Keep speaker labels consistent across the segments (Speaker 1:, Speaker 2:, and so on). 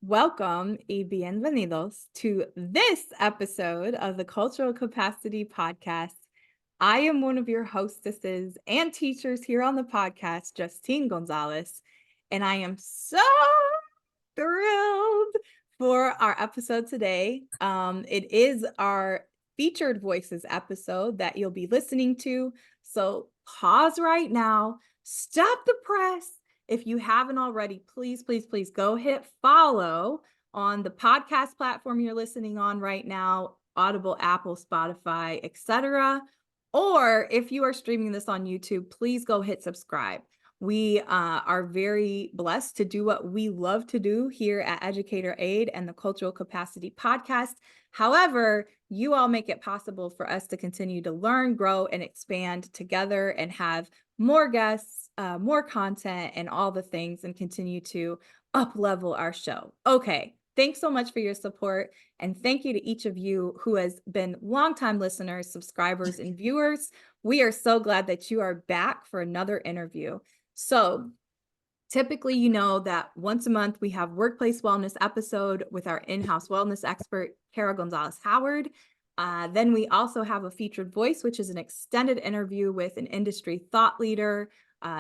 Speaker 1: Welcome y bienvenidos to this episode of the Cultural Capacity Podcast. I am one of your hostesses and teachers here on the podcast, Justine Gonzalez, and I am so thrilled for our episode today. It is our featured voices episode that you'll be listening to. So pause right now, stop the press. If you haven't already, please, please, please go hit follow on the podcast platform you're listening on right now, Audible, Apple, Spotify, etc. Or if you are streaming this on YouTube, please go hit subscribe. We are very blessed to do what we love to do here at Educator Aid and the Cultural Capacity Podcast. However, you all make it possible for us to continue to learn, grow, and expand together and have more guests, more content, and all the things, and continue to up-level our show. Okay, thanks so much for your support. And thank you to each of you who has been longtime listeners, subscribers, and viewers. We are so glad that you are back for another interview. So typically, you know that once a month we have workplace wellness episode with our in-house wellness expert, Gonzalez-Howard. Then we also have a featured voice, which is an extended interview with an industry thought leader,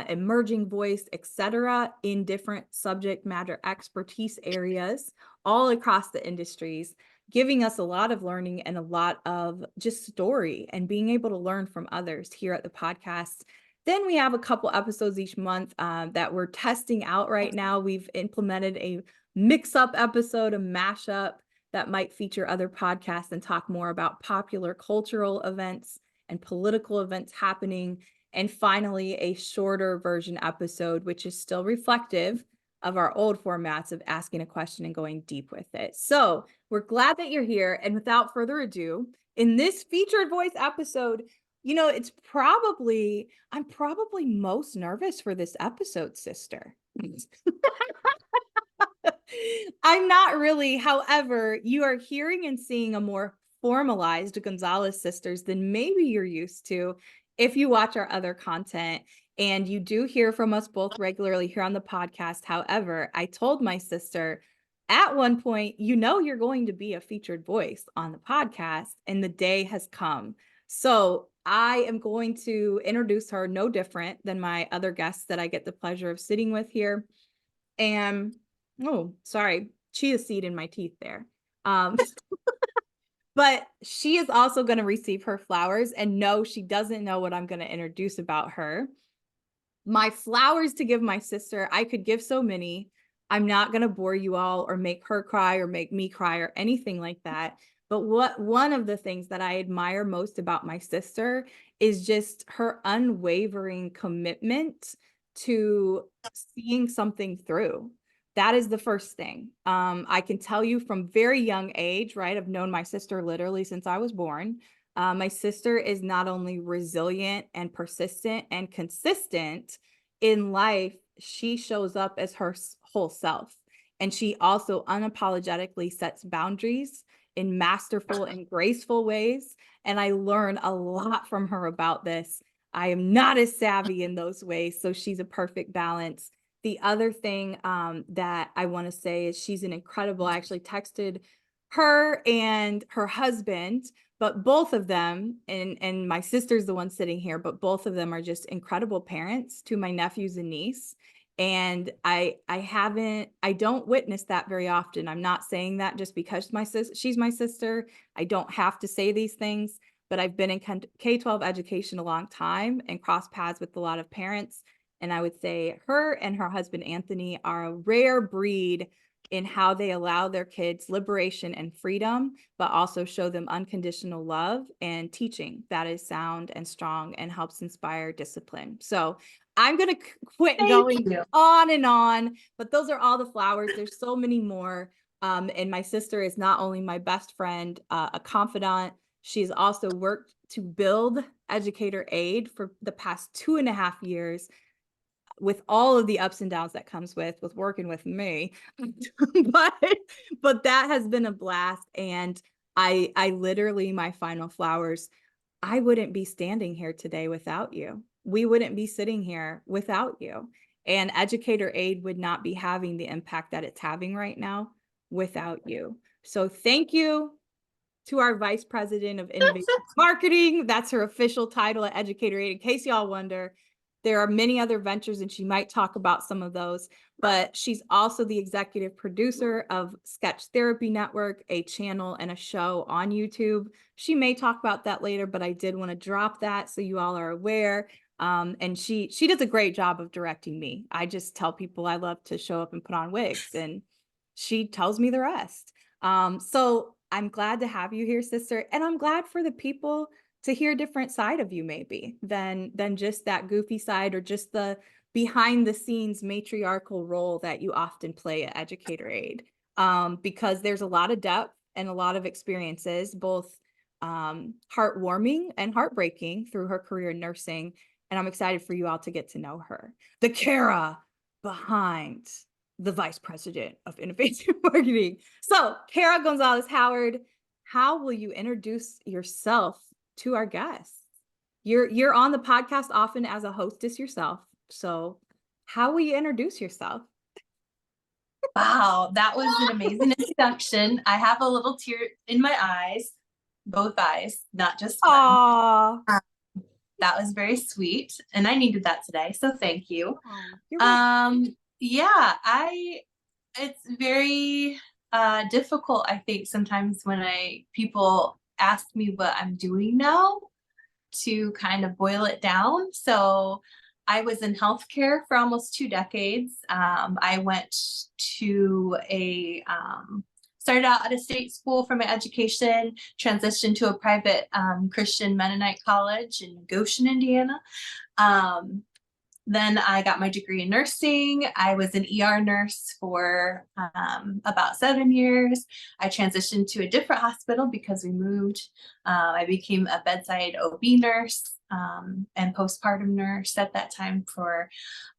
Speaker 1: emerging voice, etc., in different subject matter expertise areas all across the industries, giving us a lot of learning and a lot of just story and being able to learn from others here at the podcast. Then we have a couple episodes each month that we're testing out right now. We've implemented a mix-up episode, a mashup that might feature other podcasts and talk more about popular cultural events and political events happening. And finally, a shorter version episode, which is still reflective of our old formats of asking a question and going deep with it. So we're glad that you're here. And without further ado, in this featured voice episode, you know, I'm probably most nervous for this episode, sister. I'm not really. However, you are hearing and seeing a more formalized Gonzalez sisters than maybe you're used to if you watch our other content. And you do hear from us both regularly here on the podcast. However, I told my sister at one point, you know, you're going to be a featured voice on the podcast, and the day has come. So I am going to introduce her no different than my other guests that I get the pleasure of sitting with here. And oh, sorry, chia seed in my teeth there. But she is also going to receive her flowers, and no, she doesn't know what I'm going to introduce about her. My flowers to give my sister, I could give so many. I'm not going to bore you all or make her cry or make me cry or anything like that. But one of the things that I admire most about my sister is just her unwavering commitment to seeing something through. That is the first thing. I can tell you from very young age, right? I've known my sister literally since I was born. My sister is not only resilient and persistent and consistent in life, she shows up as her whole self. And she also unapologetically sets boundaries in masterful and graceful ways. And I learn a lot from her about this. I am not as savvy in those ways, so she's a perfect balance. The other thing that I want to say is she's an incredible, I actually texted her and her husband, but both of them, and my sister's the one sitting here, but both of them are just incredible parents to my nephews and niece. And I don't witness that very often. I'm not saying that just because she's my sister. I don't have to say these things, but I've been in K-12 education a long time and crossed paths with a lot of parents. And I would say her and her husband, Anthony, are a rare breed in how they allow their kids liberation and freedom, but also show them unconditional love and teaching that is sound and strong and helps inspire discipline. So I'm going to quit going on, but those are all the flowers. There's so many more. And my sister is not only my best friend, a confidant, she's also worked to build Educator Aid for the past 2.5 years, with all of the ups and downs that comes with working with me. but that has been a blast. And I literally, my final flowers, I wouldn't be standing here today without you. We wouldn't be sitting here without you. And Educator Aid would not be having the impact that it's having right now without you. So thank you to our Vice President of Innovation Marketing. That's her official title at Educator Aid. In case y'all wonder, there are many other ventures, and she might talk about some of those, but she's also the executive producer of Sketch Therapy Network, a channel and a show on YouTube. She may talk about that later, but I did want to drop that so you all are aware. And she does a great job of directing me. I just tell people I love to show up and put on wigs, and she tells me the rest. So I'm glad to have you here, sister. And I'm glad for the people to hear a different side of you, maybe than just that goofy side, or just the behind the scenes matriarchal role that you often play at Educator Aid. Because there's a lot of depth and a lot of experiences, both heartwarming and heartbreaking through her career in nursing. And I'm excited for you all to get to know her. The Kara behind the Vice President of Innovation Marketing. So, Kara Gonzalez-Howard, how will you introduce yourself to our guests? You're on the podcast often as a hostess yourself. So, how will you introduce yourself?
Speaker 2: Wow, that was an amazing introduction. I have a little tear in my eyes, both eyes, not just one.
Speaker 1: Aww.
Speaker 2: That was very sweet, and I needed that today, so thank you.
Speaker 1: You're welcome.
Speaker 2: Yeah, it's very difficult, I think, sometimes when people ask me what I'm doing now, to kind of boil it down. So I was in healthcare for almost 2 decades. I went to started out at a state school for my education, transitioned to a private Christian Mennonite college in Goshen, Indiana. Then I got my degree in nursing. I was an ER nurse for about 7 years. I transitioned to a different hospital because we moved. I became a bedside OB nurse and postpartum nurse at that time for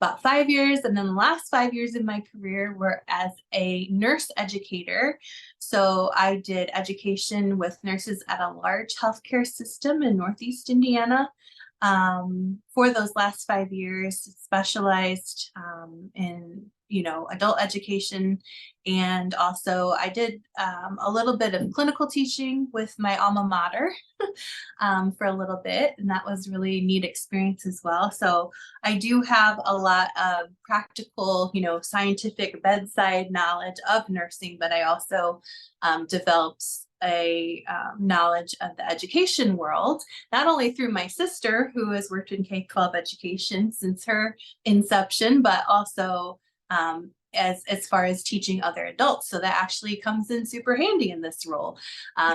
Speaker 2: about 5 years. And then the last 5 years of my career were as a nurse educator. So I did education with nurses at a large healthcare system in Northeast Indiana. For those last 5 years, specialized in adult education, and also I did a little bit of clinical teaching with my alma mater for a little bit, and that was really neat experience as well. So I do have a lot of practical, scientific bedside knowledge of nursing, but I also developed a knowledge of the education world, not only through my sister, who has worked in K-12 education since her inception, but also as far as teaching other adults. So that actually comes in super handy in this role.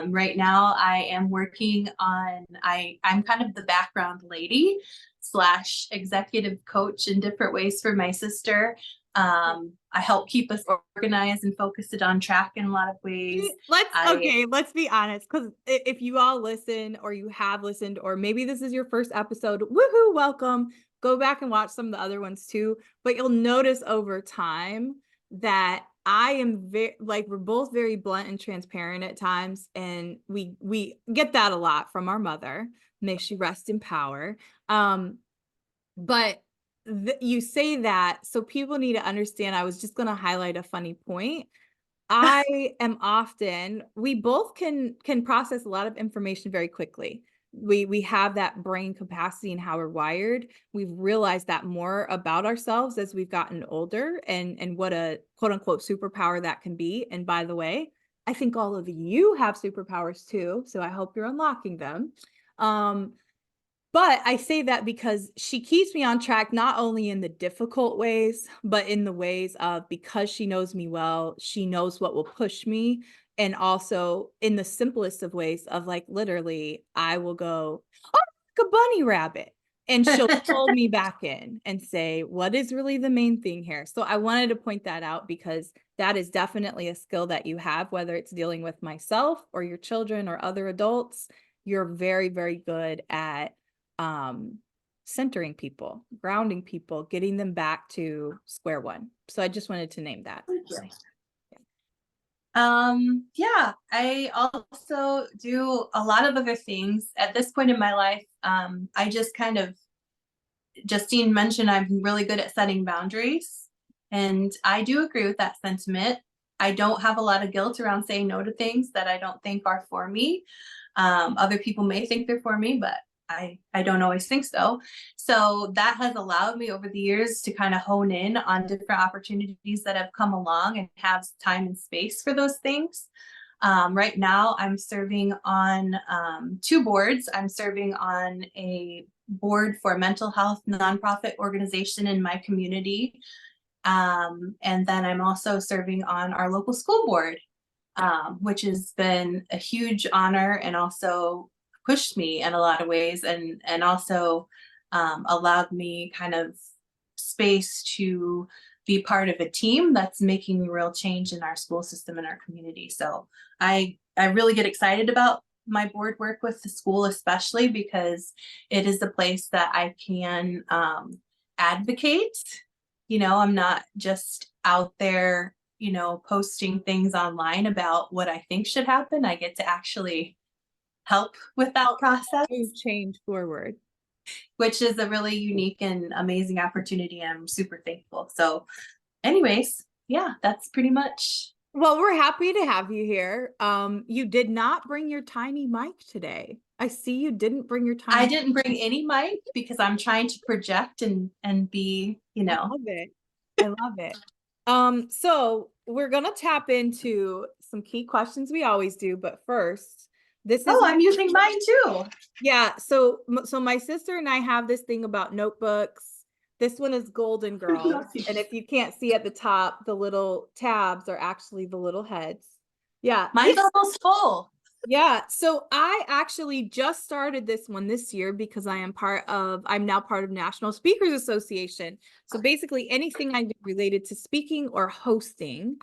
Speaker 2: Right now, I am working on, I'm kind of the background lady / executive coach in different ways for my sister. I help keep us organized and focused on track in a lot of ways.
Speaker 1: Let's be honest, because if you all listen, or you have listened, or maybe this is your first episode, woohoo, welcome. Go back and watch some of the other ones too. But you'll notice over time that I am we're both very blunt and transparent at times, and we get that a lot from our mother. May she rest in power. But you say that, so people need to understand. I was just going to highlight a funny point. I am often, we both can process a lot of information very quickly. We have that brain capacity and how we're wired. We've realized that more about ourselves as we've gotten older, and what a quote unquote superpower that can be. And by the way, I think all of you have superpowers too. So I hope you're unlocking them. But I say that because she keeps me on track, not only in the difficult ways, but in the ways of, because she knows me well, she knows what will push me. And also in the simplest of ways of, like, literally, I will go, oh, like a bunny rabbit. And she'll pull me back in and say, what is really the main thing here? So I wanted to point that out, because that is definitely a skill that you have, whether it's dealing with myself or your children or other adults. You're very, very good at centering people, grounding people, getting them back to square one. So I just wanted to name that.
Speaker 2: Yeah, I also do a lot of other things at this point in my life. I just kind of, Justine mentioned I'm really good at setting boundaries, and I do agree with that sentiment. I don't have a lot of guilt around saying no to things that I don't think are for me. Other people may think they're for me, but I don't always think so. So that has allowed me over the years to kind of hone in on different opportunities that have come along and have time and space for those things. Right now, I'm serving on 2 boards. I'm serving on a board for a mental health nonprofit organization in my community. And then I'm also serving on our local school board, which has been a huge honor and also pushed me in a lot of ways, and also allowed me kind of space to be part of a team that's making real change in our school system and our community. So I really get excited about my board work with the school, especially because it is a place that I can advocate. I'm not just out there, posting things online about what I think should happen. I get to actually help with that process,
Speaker 1: Move change forward.
Speaker 2: which is a really unique and amazing opportunity. I'm super thankful. So, anyways, yeah, that's pretty much.
Speaker 1: Well, we're happy to have you here. You did not bring your tiny mic today. I see you didn't bring your
Speaker 2: I
Speaker 1: tiny.
Speaker 2: didn't bring any mic because I'm trying to project and be,
Speaker 1: I love it. I love it. So we're gonna tap into some key questions we always do, but first, this is
Speaker 2: Oh, I'm using mine too.
Speaker 1: yeah. So my sister and I have this thing about notebooks. This one is Golden Girls, and if you can't see at the top, the little tabs are actually the little heads. Yeah,
Speaker 2: Mine's almost full.
Speaker 1: yeah. So I actually just started this one this year because I'm now part of National Speakers Association. So basically anything I do related to speaking or hosting,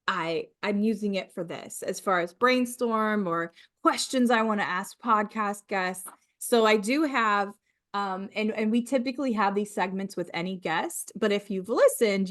Speaker 1: I'm using it for this as far as brainstorm or questions I want to ask podcast guests. So I do have and we typically have these segments with any guest, but if you've listened,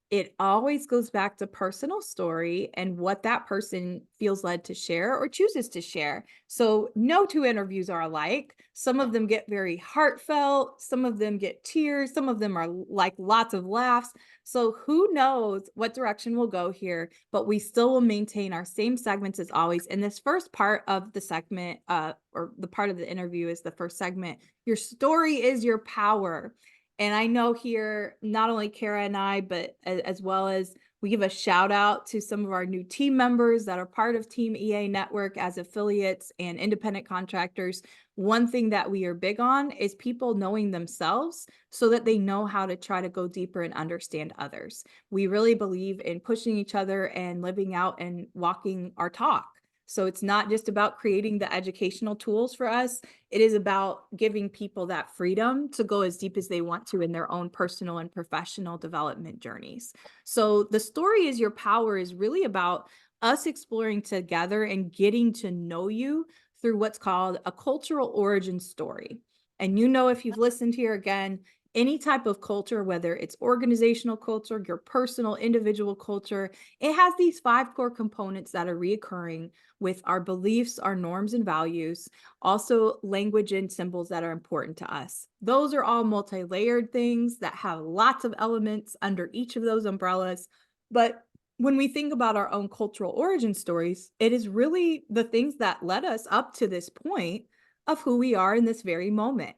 Speaker 1: it always goes back to personal story and what that person feels led to share or chooses to share. So no 2 interviews are alike. Some of them get very heartfelt. Some of them get tears. Some of them are like lots of laughs. So who knows what direction we'll go here, but we still will maintain our same segments as always. In this first part of the segment, or the part of the interview is the first segment. Your story is your power. And I know here, not only Kara and I, but as well as we give a shout out to some of our new team members that are part of Team EA Network as affiliates and independent contractors. One thing that we are big on is people knowing themselves so that they know how to try to go deeper and understand others. We really believe in pushing each other and living out and walking our talk. So it's not just about creating the educational tools for us. It is about giving people that freedom to go as deep as they want to in their own personal and professional development journeys. So the story is your power is really about us exploring together and getting to know you through what's called a cultural origin story. And if you've listened here again, any type of culture, whether it's organizational culture, your personal individual culture, it has these 5 core components that are reoccurring with our beliefs, our norms and values, also language and symbols that are important to us. Those are all multi-layered things that have lots of elements under each of those umbrellas. But when we think about our own cultural origin stories, it is really the things that led us up to this point of who we are in this very moment.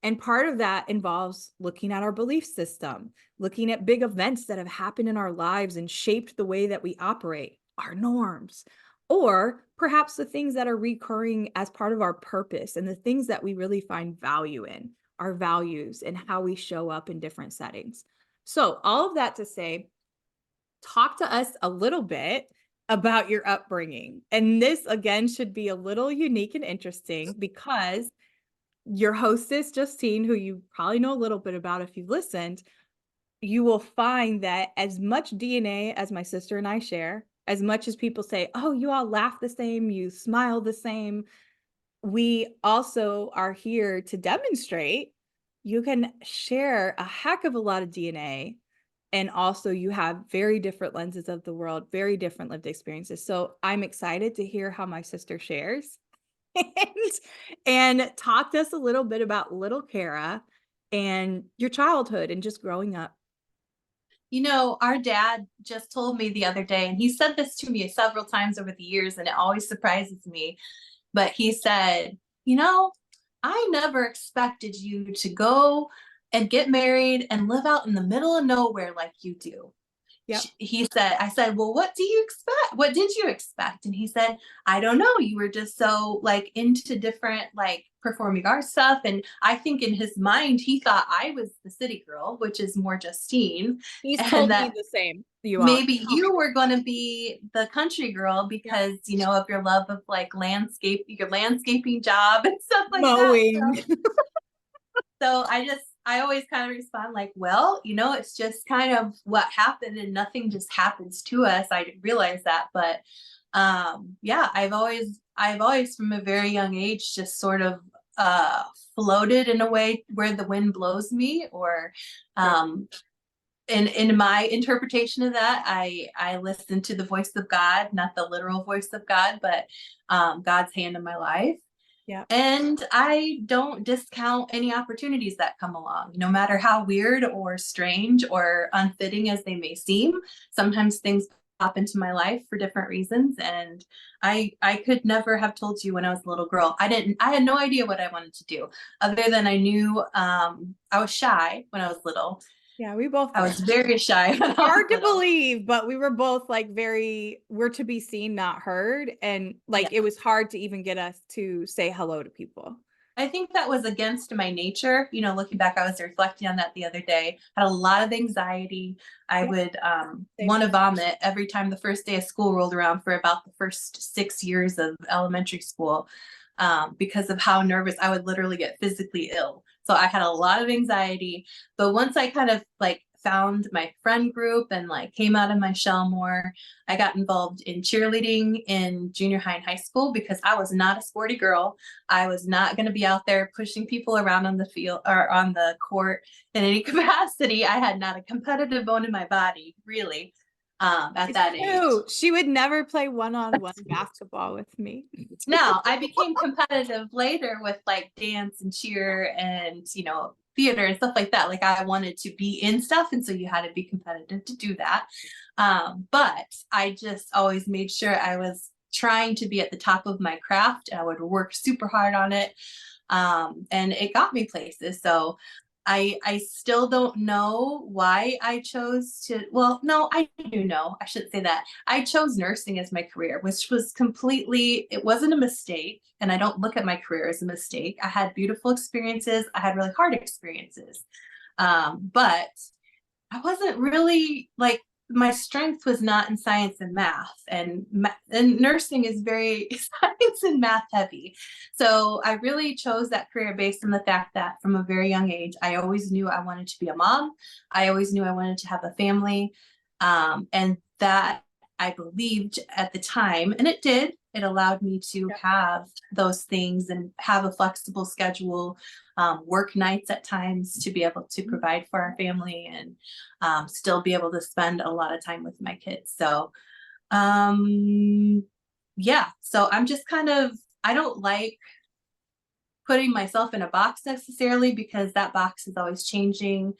Speaker 1: And part of that involves looking at our belief system, looking at big events that have happened in our lives and shaped the way that we operate, our norms, or perhaps the things that are recurring as part of our purpose and the things that we really find value in, our values and how we show up in different settings. So all of that to say, talk to us a little bit about your upbringing. And this, again, should be a little unique and interesting because your hostess, Justine, who you probably know a little bit about if you've listened, you will find that as much DNA as my sister and I share, as much as people say, oh, you all laugh the same, you smile the same, we also are here to demonstrate you can share a heck of a lot of DNA. And also you have very different lenses of the world, very different lived experiences. So I'm excited to hear how my sister shares and talk to us a little bit about little Kara and your childhood and just growing up.
Speaker 2: Our dad just told me the other day, and he said this to me several times over the years, and it always surprises me. But he said, I never expected you to go and get married and live out in the middle of nowhere like you do.
Speaker 1: Yep.
Speaker 2: He said, I said, well, what do you expect? What did you expect? And he said, I don't know. You were just so like into different like performing arts stuff. And I think in his mind, he thought I was the city girl, which is more Justine,
Speaker 1: He's
Speaker 2: and
Speaker 1: told me
Speaker 2: that
Speaker 1: the same. You all.
Speaker 2: maybe you were going to be the country girl
Speaker 1: Yeah.
Speaker 2: because, of your love of like your landscaping job and stuff like that.
Speaker 1: Mowing.
Speaker 2: So I always kind of respond like, well, it's just kind of what happened and nothing just happens to us. I didn't realize that. But yeah, I've always from a very young age just sort of floated in a way where the wind blows me, or in my interpretation of that, I listen to the voice of God, not the literal voice of God, but God's hand in my life.
Speaker 1: Yeah.
Speaker 2: And I don't discount any opportunities that come along, no matter how weird or strange or unfitting as they may seem. Sometimes things pop into my life for different reasons. And I could never have told you when I was a little girl. I had no idea what I wanted to do, other than I knew I was shy when I was little.
Speaker 1: Yeah, we both
Speaker 2: I
Speaker 1: were.
Speaker 2: was very shy when I was
Speaker 1: Hard to
Speaker 2: little.
Speaker 1: believe, but we were both like we're to be seen, not heard. And like
Speaker 2: Yeah.
Speaker 1: it was hard to even get us to say hello to people.
Speaker 2: I think that was against my nature. Looking back, I was reflecting on that the other day. I had a lot of anxiety. I
Speaker 1: Yeah.
Speaker 2: would
Speaker 1: Same.
Speaker 2: want to vomit every time the first day of school rolled around for about the first 6 years of elementary school, because of how nervous I would literally get physically ill. So I had a lot of anxiety. But once I kind of like found my friend group and like came out of my shell more, I got involved in cheerleading in junior high and high school because I was not a sporty girl. I was not going to be out there pushing people around on the field or on the court in any capacity. I had not a competitive bone in my body, really, at
Speaker 1: It's
Speaker 2: that age.
Speaker 1: true. She would never play one-on-one basketball with me.
Speaker 2: Now, I became competitive later with like dance and cheer and, theater and stuff like that. Like I wanted to be in stuff. And so you had to be competitive to do that. But I just always made sure I was trying to be at the top of my craft. I would work super hard on it. And it got me places. So I still don't know why I chose to, well, no, I do know. I shouldn't say that. I chose nursing as my career, which was it wasn't a mistake. And I don't look at my career as a mistake. I had beautiful experiences. I had really hard experiences. But I wasn't really like, my strength was not in science and math, and nursing is very science and math heavy. So I really chose that career based on the fact that from a very young age, I always knew I wanted to be a mom. I always knew I wanted to have a family. And that I believed at the time, and it did. It allowed me to have those things and have a flexible schedule, work nights at times to be able to provide for our family, and still be able to spend a lot of time with my kids. So, yeah. So I'm just I don't like putting myself in a box necessarily because that box is always changing.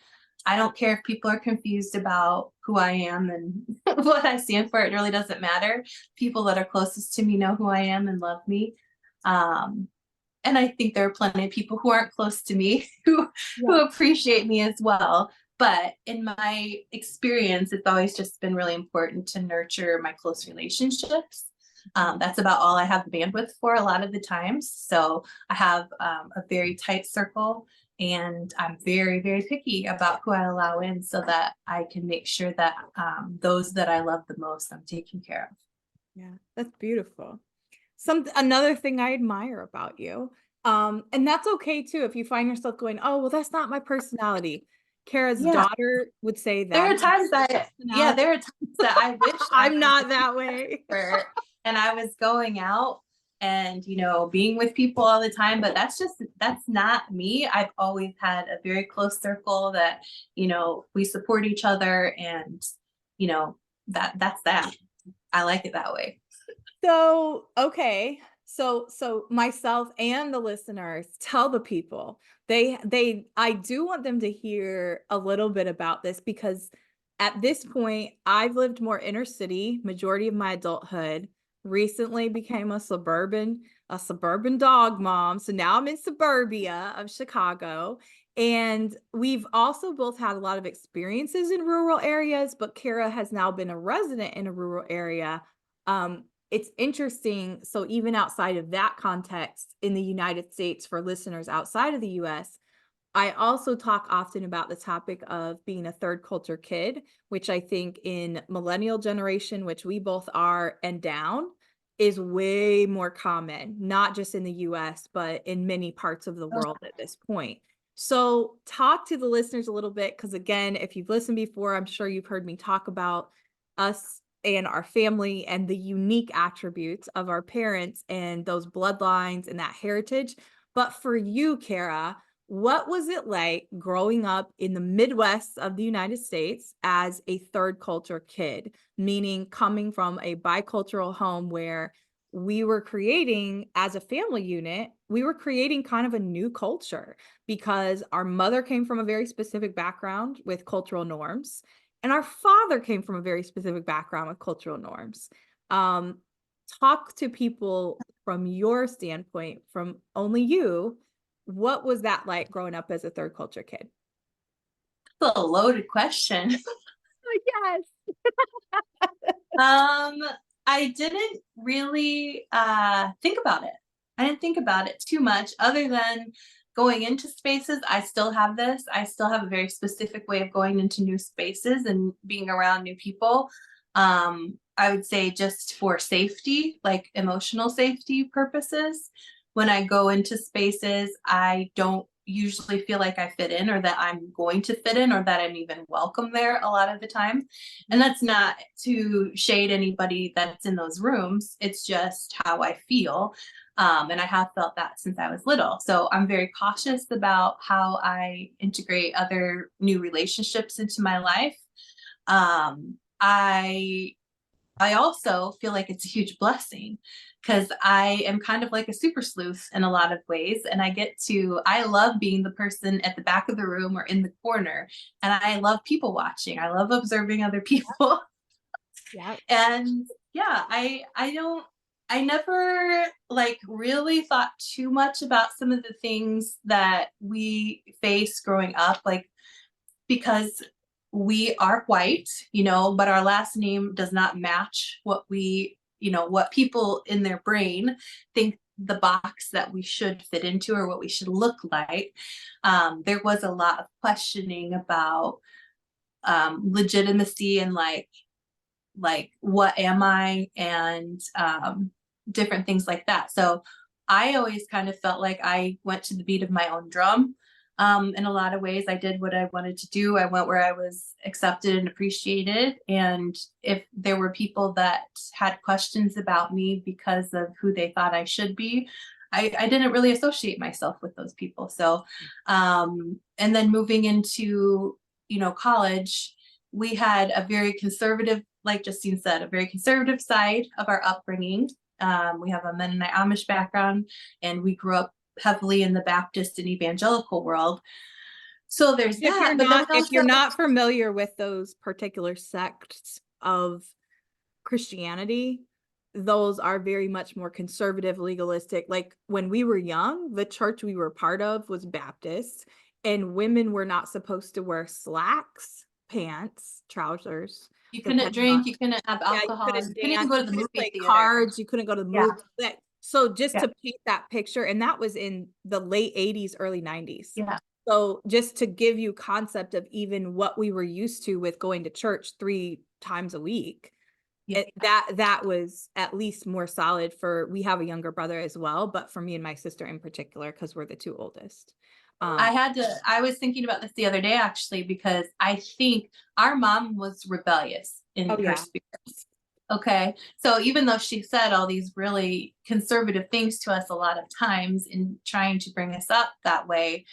Speaker 2: I don't care if people are confused about who I am and what I stand for. It really doesn't matter. People that are closest to me know who I am and love me. And I think there are plenty of people who aren't close to me who appreciate me as well. But in my experience, it's always just been really important to nurture my close relationships. That's about all I have the bandwidth for a lot of the times. So I have a very tight circle, and I'm very, very picky about who I allow in so that I can make sure that those that I love the most, I'm taking care of.
Speaker 1: Yeah, that's beautiful. Another thing I admire about you, and that's okay too if you find yourself going, oh, well, that's not my personality. Kara's
Speaker 2: Yeah.
Speaker 1: daughter would say
Speaker 2: There
Speaker 1: that.
Speaker 2: are times there are times that I wish
Speaker 1: I'm not that way.
Speaker 2: and I was going out and, being with people all the time, but that's not me. I've always had a very close circle that, we support each other, and, that's that. I like it that way.
Speaker 1: So, okay. So myself and the listeners, tell the people I do want them to hear a little bit about this because at this point, I've lived more inner city majority of my adulthood. Recently became a suburban dog mom. So now I'm in suburbia of Chicago. And we've also both had a lot of experiences in rural areas, but Kara has now been a resident in a rural area. It's interesting. So even outside of that context in the United States, for listeners outside of the US, I also talk often about the topic of being a third culture kid, which I think in millennial generation, which we both are and down, is way more common, not just in the US, but in many parts of the world at this point. So talk to the listeners a little bit, because again, if you've listened before, I'm sure you've heard me talk about us and our family and the unique attributes of our parents and those bloodlines and that heritage. But for you, Kara, what was it like growing up in the Midwest of the United States as a third culture kid, meaning coming from a bicultural home where we were creating, as a family unit, we were creating kind of a new culture because our mother came from a very specific background with cultural norms, and our father came from a very specific background with cultural norms. Um, Talk to people from your standpoint, from only you. What was that like growing up as a third culture kid?
Speaker 2: That's a loaded question.
Speaker 1: Yes.
Speaker 2: Um, I didn't really think about it. I didn't think about it too much other than going into spaces. I still have this. I still have a very specific way of going into new spaces and being around new people. I would say just for safety, like emotional safety purposes. When I go into spaces, I don't usually feel like I fit in or that I'm going to fit in or that I'm even welcome there a lot of the time. And that's not to shade anybody that's in those rooms. It's just how I feel. And I have felt that since I was little. So I'm very cautious about how I integrate other new relationships into my life. Um, I I also feel like it's a huge blessing because I am kind of like a super sleuth in a lot of ways. And I love being the person at the back of the room or in the corner. And I love people watching. I love observing other people.
Speaker 1: Yeah.
Speaker 2: And yeah, I never like really thought too much about some of the things that we face growing up, like because we are white, but our last name does not match what people in their brain think the box that we should fit into or what we should look like. There was a lot of questioning about legitimacy and like what am I and different things like that. So I always kind of felt like I went to the beat of my own drum. In a lot of ways, I did what I wanted to do. I went where I was accepted and appreciated. And if there were people that had questions about me because of who they thought I should be, I didn't really associate myself with those people. So, and then moving into, college, we had a very conservative, like Justine said, a very conservative side of our upbringing. We have a Mennonite Amish background, and we grew up heavily in the Baptist and evangelical world. So there's
Speaker 1: If
Speaker 2: that.
Speaker 1: you're
Speaker 2: But then
Speaker 1: not, if you're not familiar with those particular sects of Christianity, those are very much more conservative, legalistic. Like when we were young, the church we were part of was Baptist, and women were not supposed to wear slacks, pants, trousers,
Speaker 2: you couldn't
Speaker 1: depending on,
Speaker 2: drink, you couldn't have
Speaker 1: yeah, you
Speaker 2: alcohol,
Speaker 1: couldn't
Speaker 2: you couldn't even
Speaker 1: dance,
Speaker 2: go
Speaker 1: you
Speaker 2: to the
Speaker 1: couldn't
Speaker 2: movie
Speaker 1: play
Speaker 2: theater.
Speaker 1: cards, you couldn't go to the
Speaker 2: Yeah,
Speaker 1: movie. So just
Speaker 2: yeah,
Speaker 1: to paint that picture, and that was in the late 80s, early 90s.
Speaker 2: yeah,
Speaker 1: So just to give you concept of even what we were used to with going to church 3 times a week,
Speaker 2: yeah.
Speaker 1: that was at least more solid. For we have a younger brother as well, but for me and my sister in particular, because we're the two oldest.
Speaker 2: I was thinking about this the other day actually, because I think our mom was rebellious
Speaker 1: Oh
Speaker 2: in her
Speaker 1: yeah.
Speaker 2: spirit. Okay. So even though she said all these really conservative things to us a lot of times in trying to bring us up that way,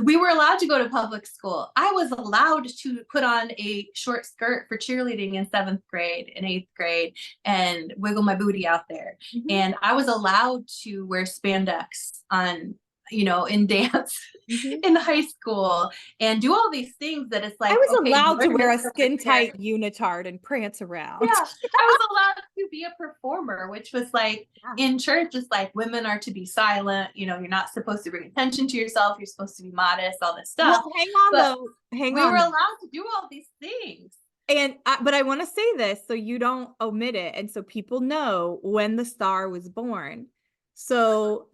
Speaker 2: we were allowed to go to public school. I was allowed to put on a short skirt for cheerleading in 7th grade and 8th grade and wiggle my booty out there.
Speaker 1: Mhm.
Speaker 2: And I was allowed to wear spandex on in dance
Speaker 1: Mhm.
Speaker 2: in high school and do all these things that it's
Speaker 1: I
Speaker 2: like,
Speaker 1: was
Speaker 2: okay,
Speaker 1: allowed to
Speaker 2: you're
Speaker 1: wear a
Speaker 2: nurse over
Speaker 1: skin
Speaker 2: here.
Speaker 1: tight unitard and prance
Speaker 2: Yeah,
Speaker 1: around.
Speaker 2: I was allowed to be a performer, which was like
Speaker 1: Yeah.
Speaker 2: in church, it's like women are to be silent. You're not supposed to bring attention to yourself. You're supposed to be modest, all this stuff.
Speaker 1: Well, hang on
Speaker 2: But
Speaker 1: though. Hang
Speaker 2: we were
Speaker 1: on.
Speaker 2: allowed to do all these things.
Speaker 1: But I want to say this so you don't omit it, and so people know when the star was born. So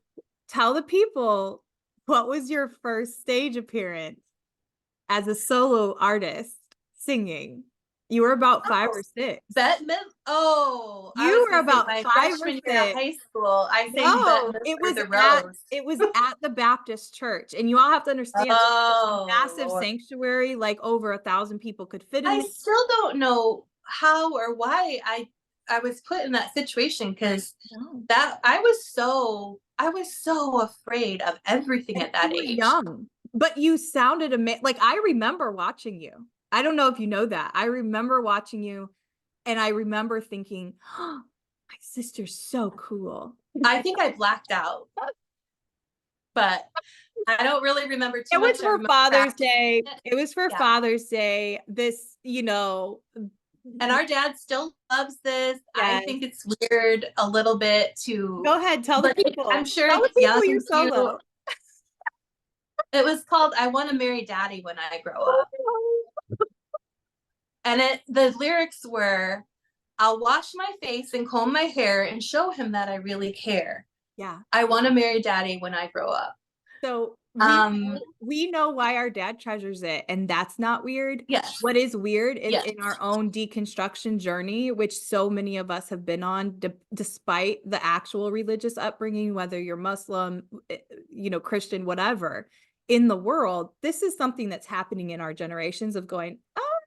Speaker 1: tell the people, what was your first stage appearance as a solo artist singing? You were about 5 or 6.
Speaker 2: I
Speaker 1: You
Speaker 2: was
Speaker 1: were
Speaker 2: gonna say
Speaker 1: about
Speaker 2: my
Speaker 1: 5 or
Speaker 2: freshman year of
Speaker 1: 6.
Speaker 2: high school, I sang
Speaker 1: No,
Speaker 2: Bette
Speaker 1: it
Speaker 2: for
Speaker 1: was
Speaker 2: the
Speaker 1: at
Speaker 2: Rose.
Speaker 1: it was at the Baptist church, and you all have to understand it's a
Speaker 2: Oh
Speaker 1: massive
Speaker 2: Lord.
Speaker 1: sanctuary, like over 1,000 people could fit in
Speaker 2: I
Speaker 1: there.
Speaker 2: still don't know how or why I was put in that situation because
Speaker 1: No.
Speaker 2: that I was so afraid of everything
Speaker 1: And
Speaker 2: at
Speaker 1: you
Speaker 2: that
Speaker 1: were
Speaker 2: age.
Speaker 1: young, but you sounded amazing. Like, I remember watching you. I don't know if you know that. I remember watching you, and I remember thinking, oh, my sister's so cool.
Speaker 2: I think I blacked out, but I don't really remember too
Speaker 1: It was
Speaker 2: much. I
Speaker 1: for
Speaker 2: remember
Speaker 1: Father's
Speaker 2: practicing
Speaker 1: Day.
Speaker 2: it.
Speaker 1: It was for
Speaker 2: Yeah.
Speaker 1: Father's Day. This,
Speaker 2: And our dad still loves this. I
Speaker 1: yes.
Speaker 2: think it's weird a little bit
Speaker 1: Go
Speaker 2: to,
Speaker 1: ahead, tell the
Speaker 2: but
Speaker 1: people.
Speaker 2: I'm sure
Speaker 1: Tell the
Speaker 2: it's
Speaker 1: people you're
Speaker 2: thank you.
Speaker 1: solo.
Speaker 2: It was called I Want to Marry Daddy When I Grow Up. And the lyrics were, I'll wash my face and comb my hair and show him that I really care.
Speaker 1: Yeah.
Speaker 2: I want to marry daddy when I grow up.
Speaker 1: So
Speaker 2: Um,
Speaker 1: we know why our dad treasures it, and that's not weird.
Speaker 2: yes.
Speaker 1: What is weird is
Speaker 2: Yes.
Speaker 1: in our own deconstruction journey, which so many of us have been on, despite the actual religious upbringing, whether you're Muslim, Christian, whatever, in the world, this is something that's happening in our generations of going, oh,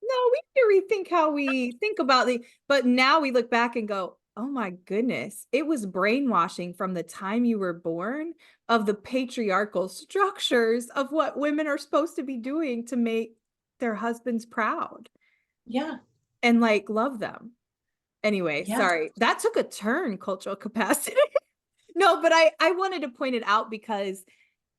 Speaker 1: no, we need to rethink how we think about but now we look back and go, oh my goodness, it was brainwashing from the time you were born of the patriarchal structures of what women are supposed to be doing to make their husbands proud.
Speaker 2: Yeah.
Speaker 1: And like love them. Anyway,
Speaker 2: Yeah.
Speaker 1: sorry, that took a turn, cultural capacity. No, but I wanted to point it out because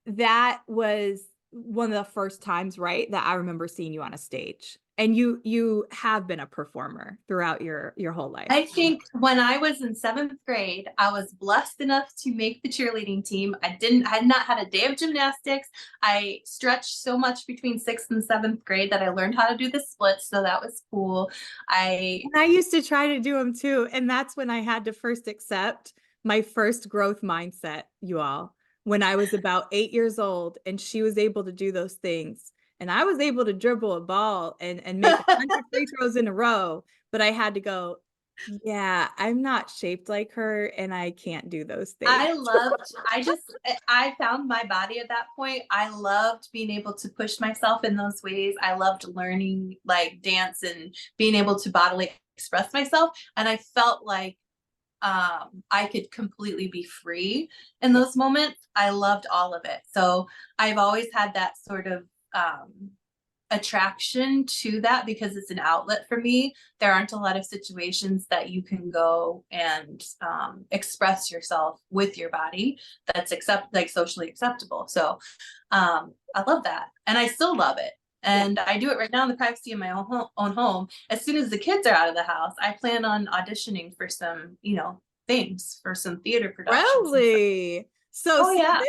Speaker 1: that was one of the first times, right, that I remember seeing you on a stage. And you have been a performer throughout your whole life.
Speaker 2: I think when I was in 7th grade, I was blessed enough to make the cheerleading team. I had not had a day of gymnastics. I stretched so much between 6th and 7th grade that I learned how to do the splits. So that was cool.
Speaker 1: And I used to try to do them too. And that's when I had to first accept my first growth mindset, you all, when I was about 8 years old and she was able to do those things. And I was able to dribble a ball and make 100 free throws in a row, but I had to go, yeah, I'm not shaped like her and I can't do those things.
Speaker 2: I found my body at that point. I loved being able to push myself in those ways. I loved learning like dance and being able to bodily express myself. And I felt like I could completely be free in those moments. I loved all of it. So I've always had that sort of attraction to that because it's an outlet for me. There aren't a lot of situations that you can go and express yourself with your body that's socially acceptable. So I love that, and I still love it. And I do it right now in the privacy of my own home. As soon as the kids are out of the house, I plan on auditioning for some, things for some theater productions.
Speaker 1: Really? So
Speaker 2: Oh yeah.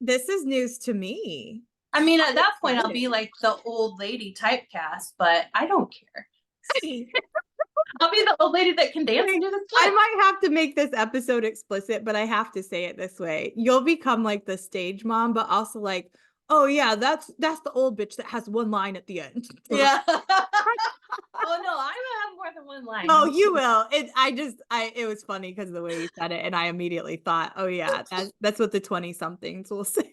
Speaker 1: this is news to me.
Speaker 2: I mean, at that point, I'll be like the old lady typecast, but I don't care. I'll be the old lady that can dance and do this.
Speaker 1: I might have to make this episode explicit, but I have to say it this way. You'll become like the stage mom, but also like, oh yeah, that's the old bitch that has one line at the end.
Speaker 2: Yeah. Oh no, I will have more than one line.
Speaker 1: Oh, you will. It was funny because of the way you said it, and I immediately thought, oh yeah, that's what the 20-somethings will say.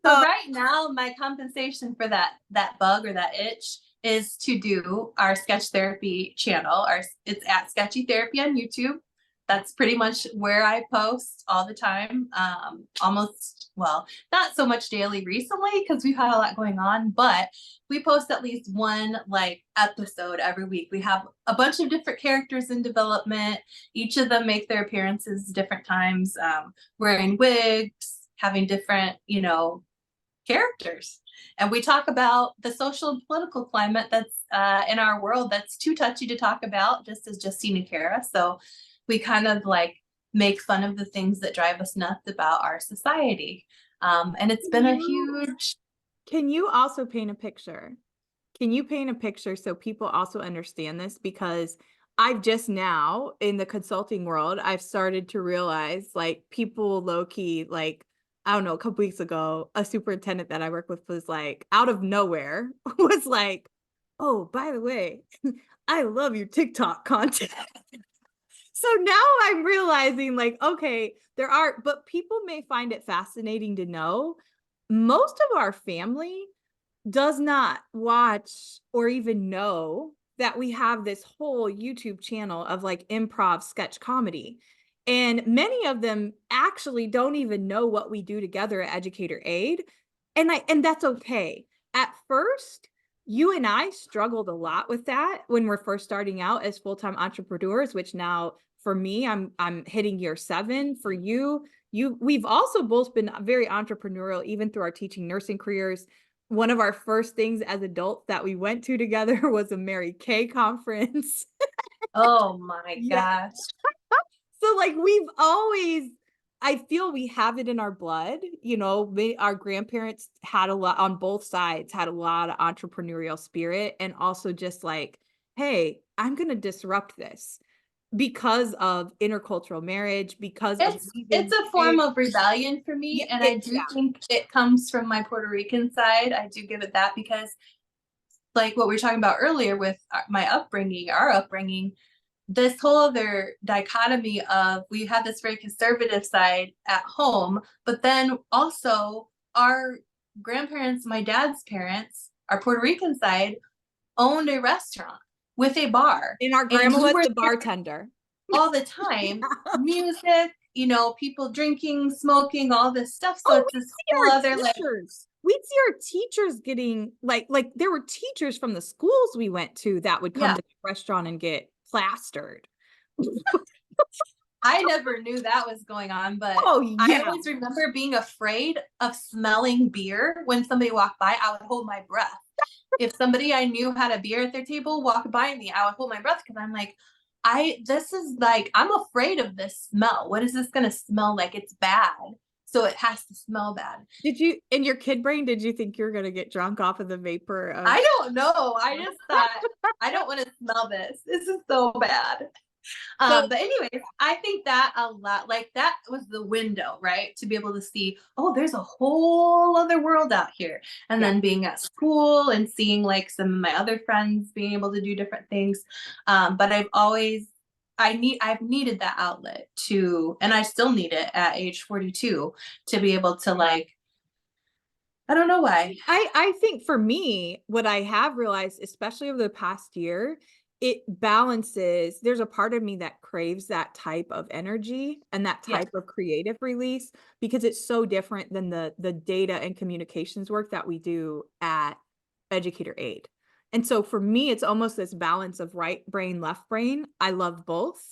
Speaker 2: So right now, my compensation for that bug or that itch is to do our sketch therapy channel. It's at Sketchy Therapy on YouTube. that's pretty much where I post all the time. Almost, well, not so much daily recently because we've had a lot going on, but we post at least one like episode every week. We have a bunch of different characters in development. Each of them make their appearances different times, wearing wigs, having different, characters. And we talk about the social and political climate that's in our world that's too touchy to talk about, just as Justine and Kara. So we kind of like make fun of the things that drive us nuts about our society. And it's been a huge.
Speaker 1: Can you also paint a picture? Can you paint a picture so people also understand this? Because I've just now in the consulting world, I've started to realize like people low key, like, I don't know, a couple weeks ago, a superintendent that I work with was like, out of nowhere, was like, oh, by the way, I love your TikTok content. So now I'm realizing like, okay, but people may find it fascinating to know most of our family does not watch or even know that we have this whole YouTube channel of like improv sketch comedy. And many of them actually don't even know what we do together at Educator Aid. And that's okay. At first, you and I struggled a lot with that when we're first starting out as full-time entrepreneurs, which now for me, I'm hitting year 7. For we've also both been very entrepreneurial, even through our teaching nursing careers. One of our first things as adults that we went to together was a Mary Kay conference.
Speaker 2: Oh my gosh.
Speaker 1: So like I feel we have it in our blood. Our grandparents had a lot on both sides, had a lot of entrepreneurial spirit, and also just like, hey, I'm going to disrupt this because of intercultural marriage, because
Speaker 2: it's a form of rebellion for me. And I do think it comes from my Puerto Rican side. I do give it that because like what we were talking about earlier with our upbringing, this whole other dichotomy of we have this very conservative side at home, but then also our grandparents, my dad's parents, our Puerto Rican side owned a restaurant with a bar.
Speaker 1: And our grandma was the bartender.
Speaker 2: All the time, music, people drinking, smoking, all this stuff. So it's this whole other like.
Speaker 1: We'd see our teachers getting like there were teachers from the schools we went to that would come to the restaurant and get plastered.
Speaker 2: I never knew that was going on, but I always remember being afraid of smelling beer when somebody walked by. I would hold my breath. If somebody I knew had a beer at their table walked by me, I would hold my breath because I'm like, I'm afraid of this smell. What is this going to smell like? It's bad. So it has to smell bad.
Speaker 1: Did you, in your kid brain, did you think you were going to get drunk off of the vapor?
Speaker 2: I don't know. I just thought, I don't want to smell this. This is so bad. But anyways, I think that a lot, like that was the window, right? To be able to see, oh, there's a whole other world out here. And then being at school and seeing like some of my other friends being able to do different things. But I've needed that outlet and I still need it at age 42 to be able to like, I don't know why.
Speaker 1: I think for me, what I have realized, especially over the past year, it balances. There's a part of me that craves that type of energy and that type of creative release because it's so different than the data and communications work that we do at Educator Aid. And so for me, it's almost this balance of right brain, left brain. I love both.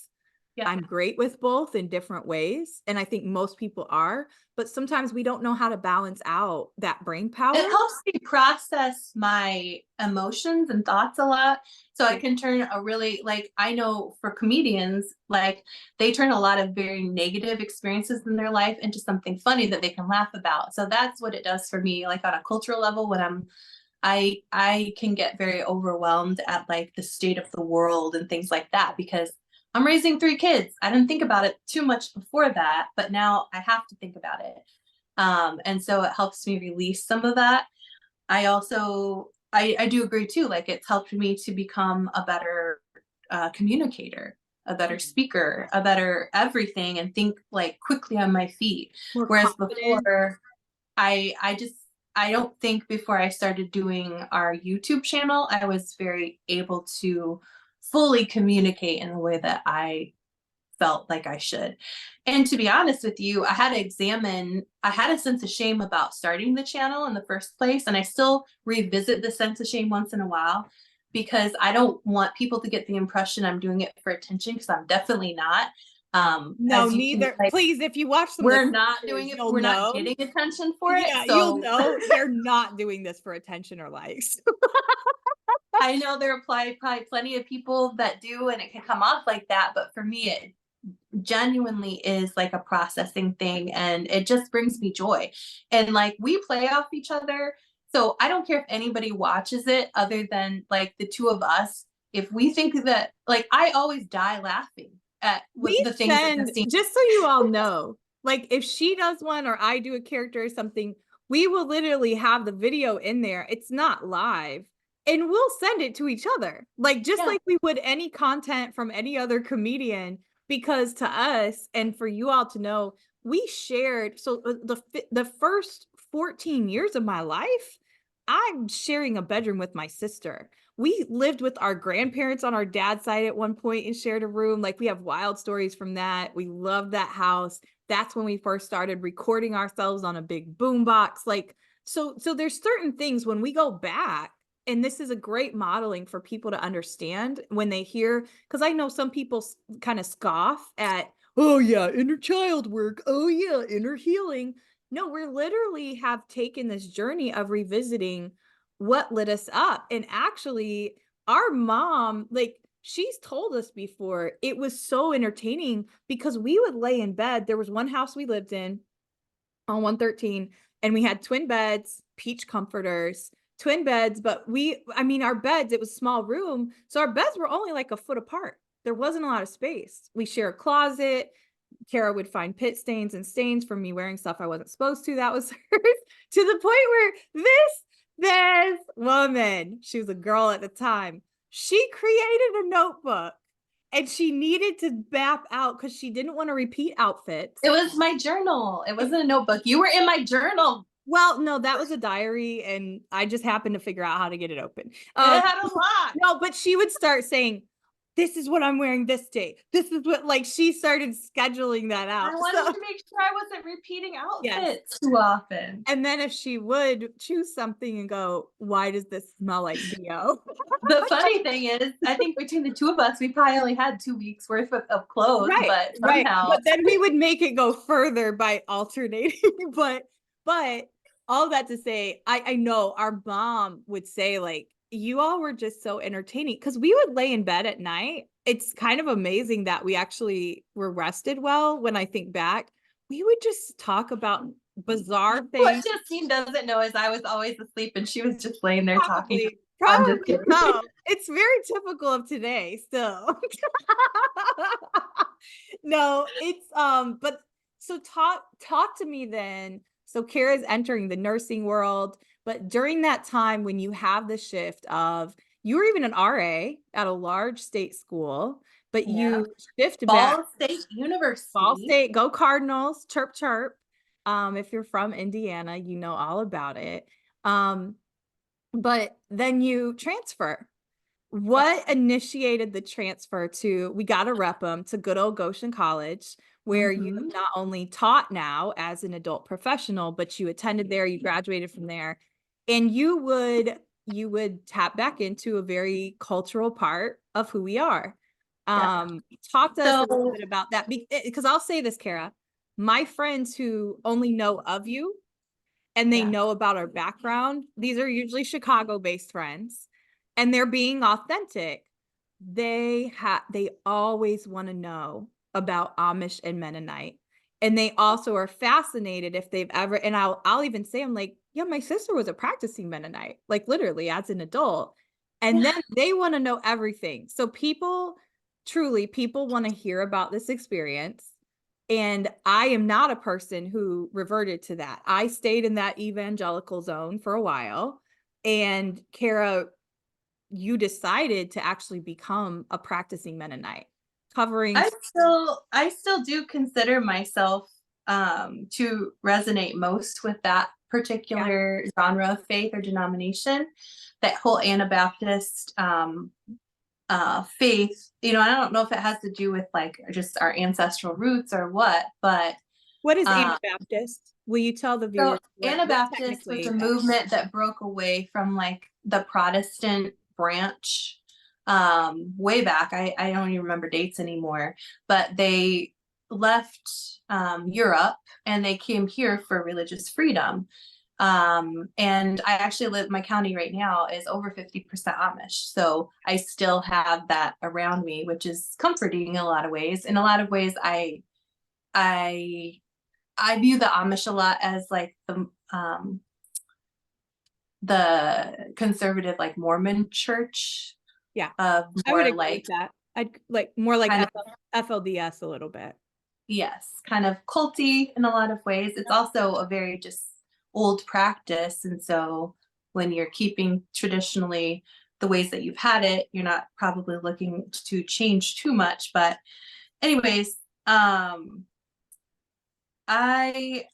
Speaker 1: I'm great with both in different ways. And I think most people are, but sometimes we don't know how to balance out that brain power.
Speaker 2: It helps me process my emotions and thoughts a lot. So I can turn I know for comedians, like they turn a lot of very negative experiences in their life into something funny that they can laugh about. So that's what it does for me, like on a cultural level, when I can get very overwhelmed at like the state of the world and things like that, because I'm raising 3 kids. I didn't think about it too much before that, but now I have to think about it. And so it helps me release some of that. I also, I do agree too, like it's helped me to become a better communicator, a better speaker, a better everything, and think like quickly on my feet. Whereas before, I don't think before I started doing our YouTube channel, I was very able to fully communicate in the way that I felt like I should. And to be honest with you, I had a sense of shame about starting the channel in the first place. And I still revisit the sense of shame once in a while because I don't want people to get the impression I'm doing it for attention, because I'm definitely not.
Speaker 1: No,
Speaker 2: As you can,
Speaker 1: neither.
Speaker 2: like,
Speaker 1: Please, if you watch some of the
Speaker 2: we're not
Speaker 1: clips,
Speaker 2: doing it,
Speaker 1: you'll
Speaker 2: we're not
Speaker 1: know.
Speaker 2: getting attention for it.
Speaker 1: Yeah, you'll
Speaker 2: So
Speaker 1: know they're not doing this for attention or likes.
Speaker 2: I know there are probably plenty of people that do, and it can come off like that. But for me, it genuinely is like a processing thing, and it just brings me joy. And like, we play off each other. So I don't care if anybody watches it other than like the two of us. If we think that, like, I always die laughing at
Speaker 1: We
Speaker 2: the things in the
Speaker 1: send,
Speaker 2: scene.
Speaker 1: just so you all know, like if she does one or I do a character or something, we will literally have the video in there. It's not live. And we'll send it to each other, like just
Speaker 2: Yeah.
Speaker 1: like we would any content from any other comedian, because to us and for you all to know, we shared. So the first 14 years of my life, I'm sharing a bedroom with my sister. We lived with our grandparents on our dad's side at one point and shared a room. Like, we have wild stories from that. We loved that house. That's when we first started recording ourselves on a big boom box. Like, so there's certain things when we go back, and this is a great modeling for people to understand when they hear, because I know some people kind of scoff at, oh yeah, inner child work. Oh yeah, inner healing. No, we're literally have taken this journey of revisiting what lit us up. And actually, our mom, like, she's told us before, it was so entertaining because we would lay in bed. There was one house we lived in on 113, and we had twin beds, peach comforters, twin beds. But I mean, our beds, it was a small room. So our beds were only like a foot apart. There wasn't a lot of space. We share a closet. Kara would find pit stains and stains from me wearing stuff I wasn't supposed to. That was hers, to the point where this woman, she was a girl at the time, she created a notebook and she needed to map out because she didn't want to repeat outfits.
Speaker 2: It was my journal. It wasn't a notebook. You were in my journal.
Speaker 1: Well, no, that was a diary, and I just happened to figure out how to get it open.
Speaker 2: It had a lot.
Speaker 1: No, but she would start saying, this is what I'm wearing this day. This is what, like, she started scheduling that out.
Speaker 2: I wanted to make sure I wasn't repeating outfits too often.
Speaker 1: And then if she would choose something and go, why does this smell like BO?
Speaker 2: The funny thing is, I think between the two of us, we probably only had 2 weeks worth of clothes, but somehow.
Speaker 1: But then we would make it go further by alternating. but all that to say, I know our mom would say, like, you all were just so entertaining because we would lay in bed at night. It's kind of amazing that we actually were rested well. When I think back, we would just talk about bizarre things.
Speaker 2: What Justine doesn't know is I was always asleep and she was just laying there talking.
Speaker 1: Probably so. It's very typical of today still. No, it's but so talk to me then. So Kara's entering the nursing world, but during that time when you have the shift of, you were even an RA at a large state school, but you shift back.
Speaker 2: Ball State University.
Speaker 1: Ball State, go Cardinals, chirp chirp. If you're from Indiana, you know all about it. But then you transfer. What initiated the transfer to, we got to rep them, to good old Goshen College, where you not only taught now as an adult professional, but you attended there, you graduated from there, and you would tap back into a very cultural part of who we are. Talk to us a little bit about that, because I'll say this, Kara, my friends who only know of you and they know about our background, these are usually Chicago-based friends, and they're being authentic. They always want to know about Amish and Mennonite. And they also are fascinated if they've ever, and I'll even say, I'm like, yeah, my sister was a practicing Mennonite, like literally as an adult. And then they want to know everything. So people want to hear about this experience. And I am not a person who reverted to that. I stayed in that evangelical zone for a while. And Kara, you decided to actually become a practicing Mennonite, covering.
Speaker 2: I still do consider myself to resonate most with that particular genre of faith or denomination, that whole Anabaptist faith, I don't know if it has to do with like just our ancestral roots or what, but
Speaker 1: What is
Speaker 2: um,
Speaker 1: Anabaptist? Will you tell the
Speaker 2: so
Speaker 1: viewers what
Speaker 2: Anabaptist was a
Speaker 1: technically that is?
Speaker 2: movement that broke away from like the Protestant branch way back. I don't even remember dates anymore, but they left Europe and they came here for religious freedom. And I actually live, my county right now is over 50% Amish. So I still have that around me, which is comforting in a lot of ways. In a lot of ways, I view the Amish a lot as like the conservative, like Mormon church
Speaker 1: Yeah,
Speaker 2: of
Speaker 1: I would
Speaker 2: more
Speaker 1: agree with
Speaker 2: like
Speaker 1: that. I'd like more like
Speaker 2: kind of,
Speaker 1: FLDS a little bit.
Speaker 2: yes, kind of culty in a lot of ways. It's also a very just old practice. And so when you're keeping traditionally the ways that you've had it, you're not probably looking to change too much. But anyways, I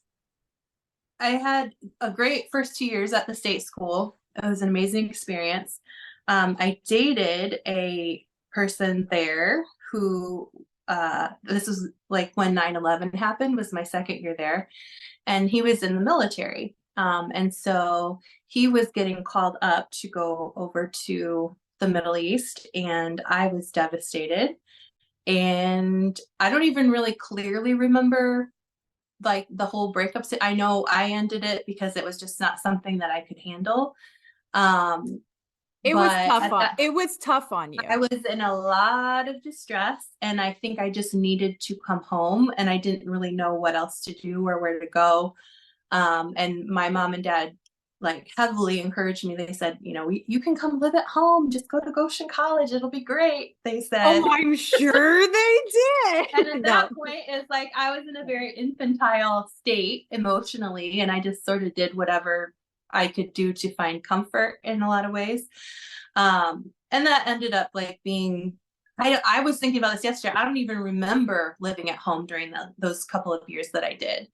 Speaker 2: I had a great first 2 years at the state school. It was an amazing experience. I dated a person there who, this was like when 9/11 happened, was my second year there, and he was in the military. And so he was getting called up to go over to the Middle East, and I was devastated. And I don't even really clearly remember like the whole breakup. I know I ended it because it was just not something that I could handle. Um, but at that,
Speaker 1: It was tough on
Speaker 2: I
Speaker 1: you.
Speaker 2: was in a lot of distress, and I think I just needed to come home, and I didn't really know what else to do or where to go. And my mom and dad like heavily encouraged me. They said, you can come live at home, just go to Goshen College, it'll be great, they said.
Speaker 1: Oh, I'm sure they did.
Speaker 2: And at
Speaker 1: No.
Speaker 2: that point, it's like I was in a very infantile state emotionally, and I just sort of did whatever I could do to find comfort in a lot of ways. And that ended up like being, I was thinking about this yesterday. I don't even remember living at home during those couple of years that I did.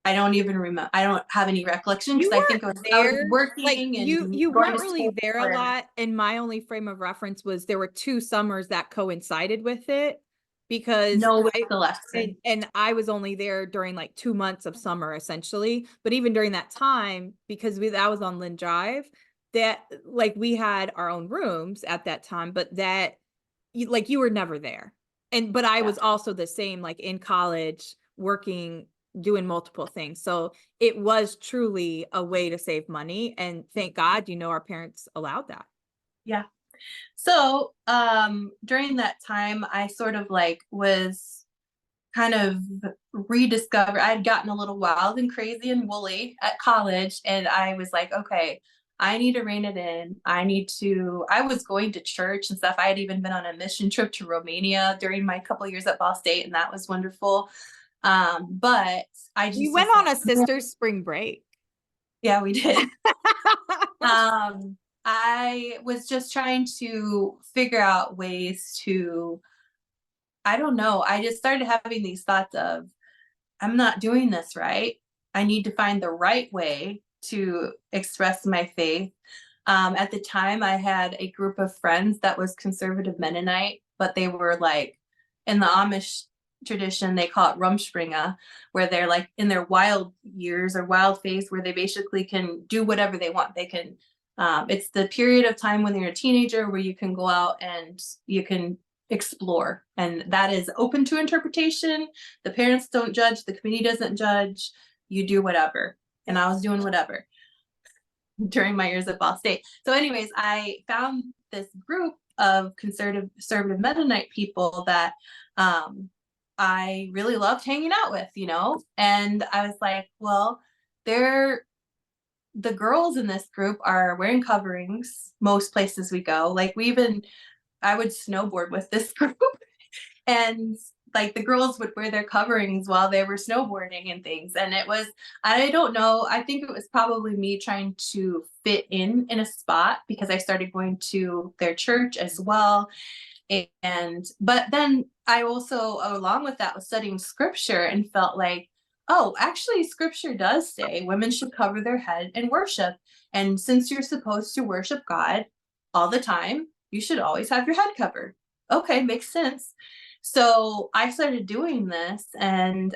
Speaker 2: I don't even remember. I don't have any recollection
Speaker 1: You
Speaker 2: because I think
Speaker 1: weren't
Speaker 2: I was
Speaker 1: there. Like
Speaker 2: working and
Speaker 1: you
Speaker 2: going
Speaker 1: weren't
Speaker 2: to
Speaker 1: really
Speaker 2: school.
Speaker 1: there a lot. And my only frame of reference was there were 2 summers that coincided with it because
Speaker 2: No
Speaker 1: I
Speaker 2: recollection.
Speaker 1: and I was only there during like 2 months of summer essentially. But even during that time, because that was on Lynn Drive, that like we had our own rooms at that time, but that you were never there. But I
Speaker 2: Yeah.
Speaker 1: was also the same, like in college, working, doing multiple things. So it was truly a way to save money. And thank God, our parents allowed that.
Speaker 2: Yeah. So during that time, I sort of like was kind of rediscover. I'd gotten a little wild and crazy and woolly at college, and I was like, okay, I need to rein it in. I was going to church and stuff. I had even been on a mission trip to Romania during my couple years at Ball State, and that was wonderful. But I
Speaker 1: We
Speaker 2: just
Speaker 1: went
Speaker 2: was
Speaker 1: on
Speaker 2: like,
Speaker 1: a sister's spring break.
Speaker 2: yeah, we did. um, I was just trying to figure out ways to, I don't know. I just started having these thoughts of, I'm not doing this right. I need to find the right way to express my faith. At the time, I had a group of friends that was conservative Mennonite, but they were like in the Amish tradition, they call it Rumspringa, where they're like in their wild years or wild phase where they basically can do whatever they want. They can, it's the period of time when you're a teenager where you can go out and you can explore, and that is open to interpretation. The parents don't judge, the community doesn't judge, you do whatever. And I was doing whatever during my years at Ball State. So anyways, I found this group of conservative Mennonite people that I really loved hanging out with, and I was like, well, they're the girls in this group are wearing coverings most places we go. Like I would snowboard with this group, and like the girls would wear their coverings while they were snowboarding and things. And it was, I don't know, I think it was probably me trying to fit in a spot because I started going to their church as well. But then I also, along with that, was studying scripture and felt like, oh, actually, scripture does say women should cover their head and worship. And since you're supposed to worship God all the time, you should always have your head covered. Okay, makes sense. So I started doing this, and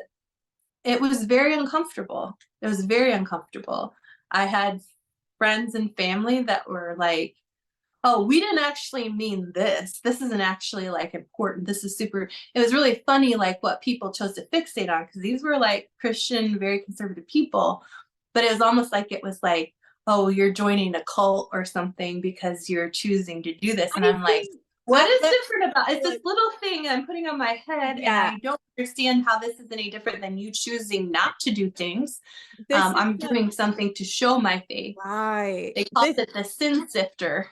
Speaker 2: it was very uncomfortable. It was very uncomfortable. I had friends and family that were like, oh, we didn't actually mean this. This isn't actually like important. This is super. It was really funny, like what people chose to fixate on, because these were like Christian, very conservative people. But it was almost like it was like, oh, you're joining a cult or something because you're choosing to do this. And
Speaker 1: I
Speaker 2: I'm like,
Speaker 1: think
Speaker 2: what is
Speaker 1: that
Speaker 2: different about it's this little thing I'm putting on my head, and
Speaker 1: yeah,
Speaker 2: I don't understand how this is any different than you choosing not to do things.
Speaker 1: this is
Speaker 2: I'm doing something to show my faith.
Speaker 1: right.
Speaker 2: They called it the sin sifter.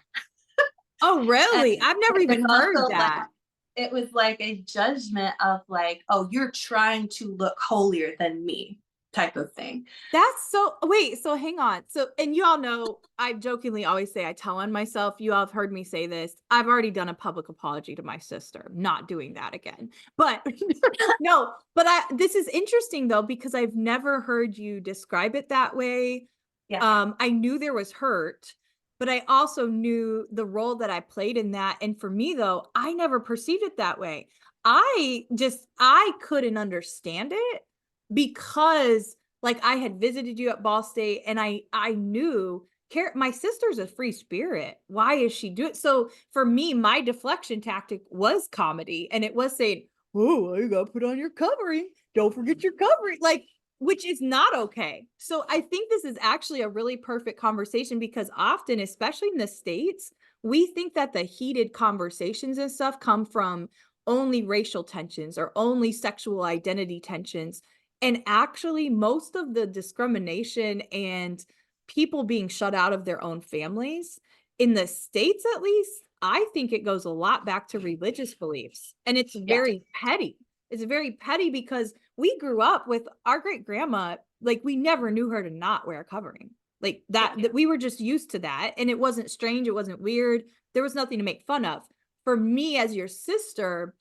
Speaker 1: Oh,
Speaker 2: And
Speaker 1: really? I've never
Speaker 2: it was
Speaker 1: even heard
Speaker 2: also like
Speaker 1: that.
Speaker 2: it was like a judgment of like, oh, you're trying to look holier than me type of thing.
Speaker 1: That's so wait, so hang on. So, and you all know, I jokingly always say I tell on myself. You all have heard me say this. I've already done a public apology to my sister. Not doing that again. But no, but this is interesting though, because I've never heard you describe it that way.
Speaker 2: Yeah.
Speaker 1: I knew there was hurt, but I also knew the role that I played in that. And for me though, I never perceived it that way. I couldn't understand it because like I had visited you at Ball State and I knew my sister's a free spirit. Why is she doing so? For me, my deflection tactic was comedy, and it was saying, oh, you gotta put on your covering, don't forget your covering, like, which is not okay. So I think this is actually a really perfect conversation, because often, especially in the States, we think that the heated conversations and stuff come from only racial tensions or only sexual identity tensions. And actually, most of the discrimination and people being shut out of their own families in the States, at least, I think it goes a lot back to religious beliefs. And it's
Speaker 2: Yeah.
Speaker 1: very petty. It's very petty because we grew up with our great grandma, like, we never knew her to not wear a covering. Like that we were just used to that. And it wasn't strange. It wasn't weird. There was nothing to make fun of. For me, as your sister,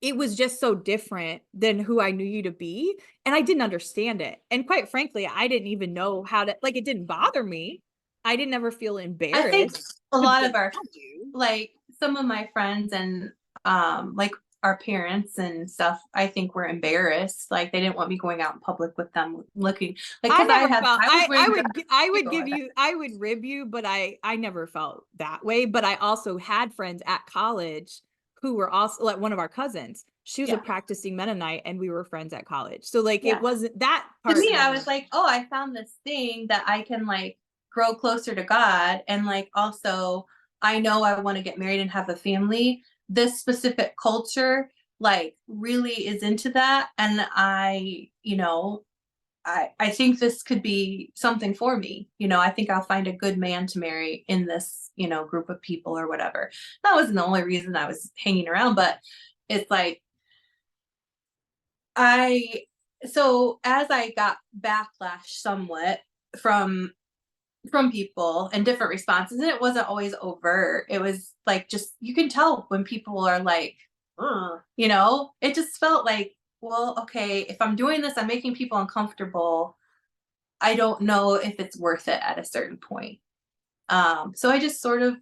Speaker 1: it was just so different than who I knew you to be. And I didn't understand it. And quite frankly, I didn't even know how to, like, it didn't bother me. I didn't ever feel
Speaker 2: I think
Speaker 1: embarrassed
Speaker 2: a
Speaker 1: to
Speaker 2: lot
Speaker 1: be
Speaker 2: of our
Speaker 1: around you.
Speaker 2: like some of my friends and like our parents and stuff, I think were embarrassed. Like they didn't want me going out in public with them looking like
Speaker 1: I
Speaker 2: because
Speaker 1: never felt
Speaker 2: I was wearing
Speaker 1: I would
Speaker 2: people
Speaker 1: give
Speaker 2: like that.
Speaker 1: you I would rib you, but I never felt that way. But I also had friends at college who were also like one of our cousins. She was a
Speaker 2: Yeah.
Speaker 1: practicing Mennonite and we were friends at college. So like it
Speaker 2: Yeah.
Speaker 1: wasn't that
Speaker 2: To
Speaker 1: part
Speaker 2: me, I
Speaker 1: never.
Speaker 2: was like, oh, I found this thing that I can like grow closer to God. And like also, I know I want to get married and have a family. This specific culture, like, really is into that. And I think this could be something for me. I think I'll find a good man to marry in this, group of people or whatever. That wasn't the only reason I was hanging around, but it's like, I so as I got backlash somewhat from people and different responses, and it wasn't always overt. It was like just you can tell when people are like, it just felt like, well, okay, if I'm doing this, I'm making people uncomfortable. I don't know if it's worth it at a certain point. So I just sort of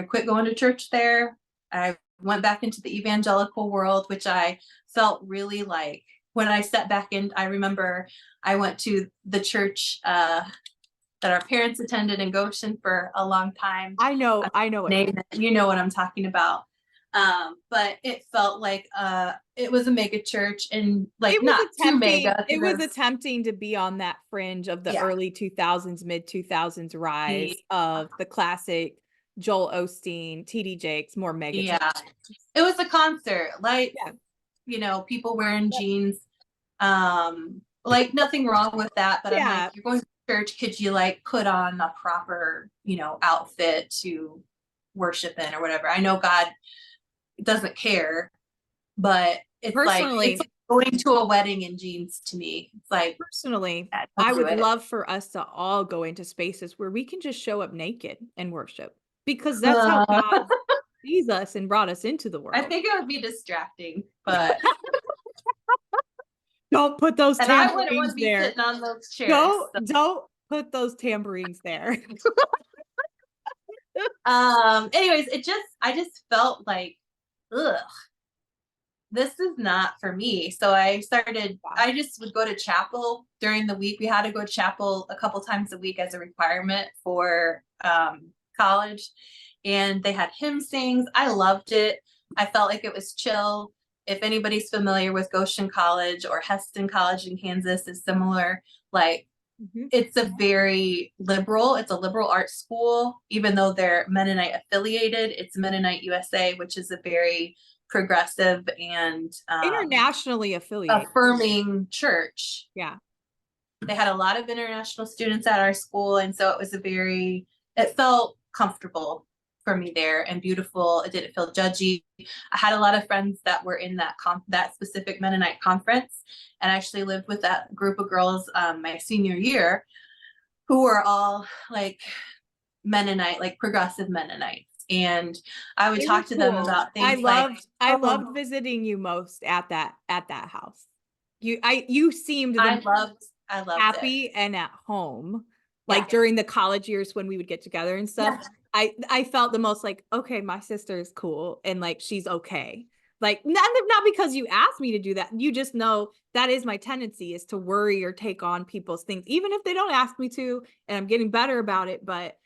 Speaker 2: quit going to church there. I went back into the evangelical world, which I felt really like when I stepped back in. I remember I went to the church that our parents attended in Goshen for a long time.
Speaker 1: I know
Speaker 2: Name it, you know what I'm talking about. But it felt like it was a mega church and like not too mega.
Speaker 1: It was attempting to be on that fringe of the early 2000s, mid 2000s rise of the classic Joel Osteen, TD Jakes, more mega.
Speaker 2: Yeah. It was a concert, like, people wearing jeans. Like nothing wrong with that, but I'm like, you're going to church, could you like put on a proper, outfit to worship in or whatever? I know God doesn't care, but it's
Speaker 1: personally,
Speaker 2: like going to a wedding in jeans to me. It's like
Speaker 1: personally, I would love for us to all go into spaces where we can just show up naked and worship, because that's how God sees us and brought us into the world.
Speaker 2: I think it would be distracting, but
Speaker 1: don't put those tambourines there.
Speaker 2: Sitting on those chairs,
Speaker 1: don't put those tambourines there.
Speaker 2: Anyways, I just felt like, ugh, this is not for me. So I just would go to chapel during the week. We had to go to chapel a couple times a week as a requirement for college. And they had hymn sings. I loved it. I felt like it was chill. If anybody's familiar with Goshen College or Heston College in Kansas is similar, like it's a it's a liberal arts school, even though they're Mennonite affiliated. It's Mennonite USA, which is a very progressive and
Speaker 1: Internationally affiliated.
Speaker 2: affirming church.
Speaker 1: Yeah.
Speaker 2: They had a lot of international students at our school, and so it felt comfortable for me there and beautiful. It didn't feel judgy. I had a lot of friends that were in that specific Mennonite conference, and I actually lived with that group of girls my senior year, who were all like Mennonite, like progressive Mennonites. And I would talk to them about things
Speaker 1: I loved visiting you most at that house. You seemed
Speaker 2: I loved
Speaker 1: happy
Speaker 2: it.
Speaker 1: and at home, like during the college years when we would get together and stuff.
Speaker 2: Yeah.
Speaker 1: I felt the most like, okay, my sister is cool and like she's okay. Like not because you asked me to do that. You just know that is my tendency, is to worry or take on people's things, even if they don't ask me to, and I'm getting better about it. But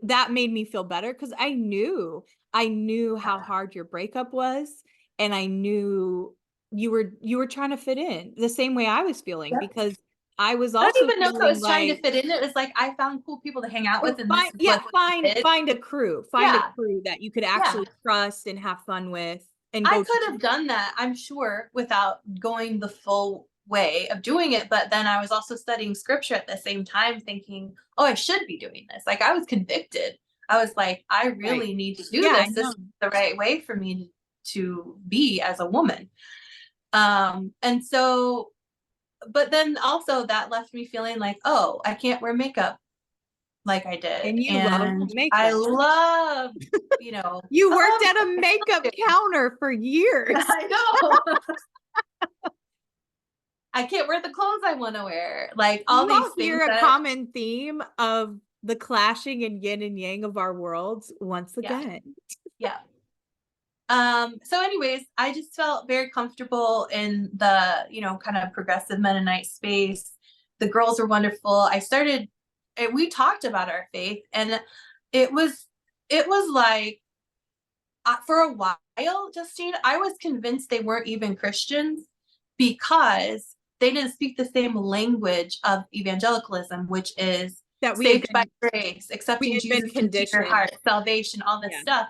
Speaker 1: that made me feel better because I knew how hard your breakup was, and I knew you were trying to fit in the same way I was feeling, because I was
Speaker 2: I
Speaker 1: also
Speaker 2: don't even know if I was trying to
Speaker 1: like,
Speaker 2: fit in. It was like I found cool people to hang out with, and
Speaker 1: find a crew,
Speaker 2: Yeah.
Speaker 1: that you could actually trust and have fun with, and
Speaker 2: I
Speaker 1: go.
Speaker 2: could have done that, I'm sure, without going the full way of doing it. But then I was also studying scripture at the same time, thinking, oh, I should be doing this. Like I was convicted. I was like, I really need to do this. This is the right way for me to be as a woman. And so, but then also that left me feeling like, oh, I can't wear makeup like I did.
Speaker 1: And you love makeup.
Speaker 2: I loved,
Speaker 1: you worked at a makeup counter for years.
Speaker 2: I know. I can't wear the clothes I want to wear. Like all these things.
Speaker 1: Hear a common theme of the clashing and yin and yang of our worlds once again.
Speaker 2: Yeah. So anyways, I just felt very comfortable in the, kind of progressive Mennonite space. The girls were wonderful. We talked about our faith, and it was like, for a while, Justine, I was convinced they weren't even Christians because they didn't speak the same language of evangelicalism, which is saved by grace, accepting Jesus into your heart, salvation, all this stuff.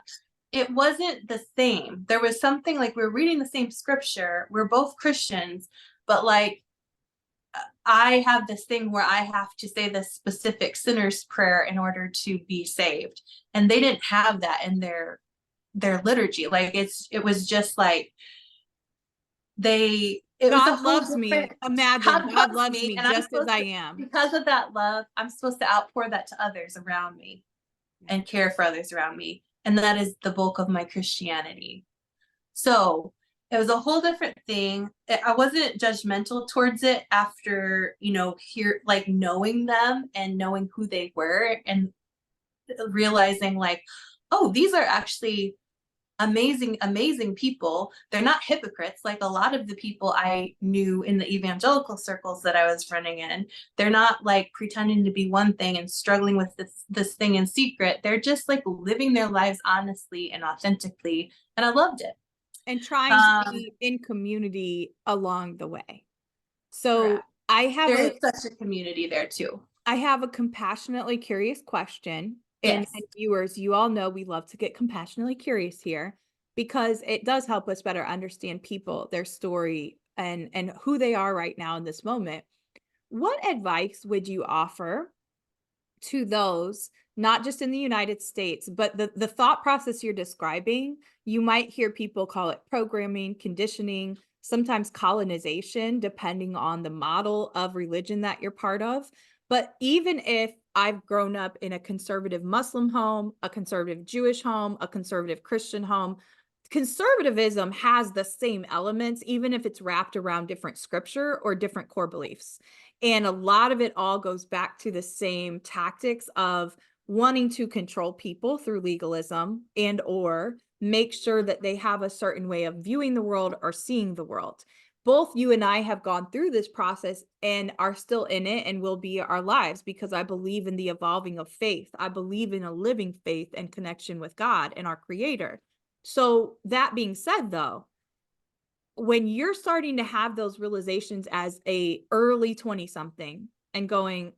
Speaker 2: It wasn't the same. There was something like, we're reading the same scripture. We're both Christians, but like, I have this thing where I have to say this specific sinner's prayer in order to be saved. And they didn't have that in their liturgy. Like it was just like, God
Speaker 1: loves me. Imagine God loves me just as I am.
Speaker 2: Because of that love, I'm supposed to outpour that to others around me and care for others around me. And that is the bulk of my Christianity. So it was a whole different thing. I wasn't judgmental towards it after, knowing them and knowing who they were and realizing like, oh, these are actually amazing people. They're not hypocrites like a lot of the people I knew in the evangelical circles that I was running in. They're not like pretending to be one thing and struggling with this thing in secret. They're just like living their lives honestly and authentically, and I loved it.
Speaker 1: And trying to be in community along the way. So
Speaker 2: there is such a community there too.
Speaker 1: I have a compassionately curious question. And viewers, you all know we love to get compassionately curious here, because it does help us better understand people, their story, and who they are right now in this moment. What advice would you offer to those, not just in the United States, but the thought process you're describing? You might hear people call it programming, conditioning, sometimes colonization, depending on the model of religion that you're part of. But even if I've grown up in a conservative Muslim home, a conservative Jewish home, a conservative Christian home, conservatism has the same elements, even if it's wrapped around different scripture or different core beliefs. And a lot of it all goes back to the same tactics of wanting to control people through legalism and or make sure that they have a certain way of viewing the world or seeing the world. Both you and I have gone through this process and are still in it and will be our lives, because I believe in the evolving of faith. I believe in a living faith and connection with God and our creator. So that being said, though, when you're starting to have those realizations as a early 20 something and going,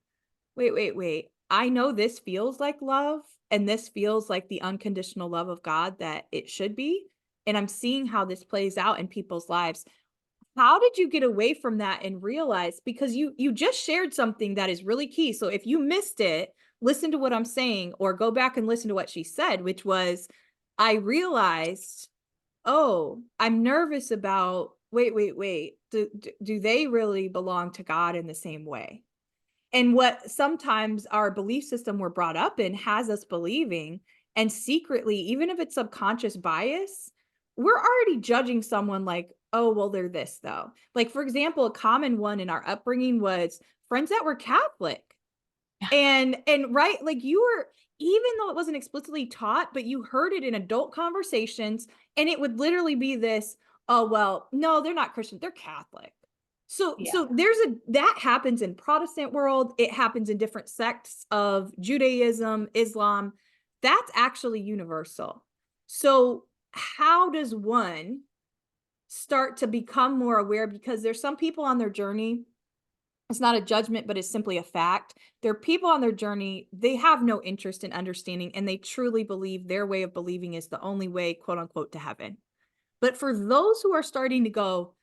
Speaker 1: wait, I know this feels like love and this feels like the unconditional love of God that it should be, and I'm seeing how this plays out in people's lives. How did you get away from that and realize, because you just shared something that is really key. So if you missed it, listen to what I'm saying or go back and listen to what she said, which was, I realized, oh, I'm nervous about, wait. Do they really belong to God in the same way? And what sometimes our belief system we're brought up in has us believing, and secretly, even if it's subconscious bias, we're already judging someone like, oh, well, they're this though. Like, for example, a common one in our upbringing was friends that were Catholic.
Speaker 2: Yeah.
Speaker 1: And right, like you were, even though it wasn't explicitly taught, but you heard it in adult conversations, and it would literally be this, oh, well, no, they're not Christian, they're Catholic. So there's that happens in Protestant world, it happens in different sects of Judaism, Islam. That's actually universal. So how does one start to become more aware? Because there's some people on their journey, it's not a judgment, but it's simply a fact. There are people on their journey, they have no interest in understanding, and they truly believe their way of believing is the only way, quote unquote, to heaven. But for those who are starting to go,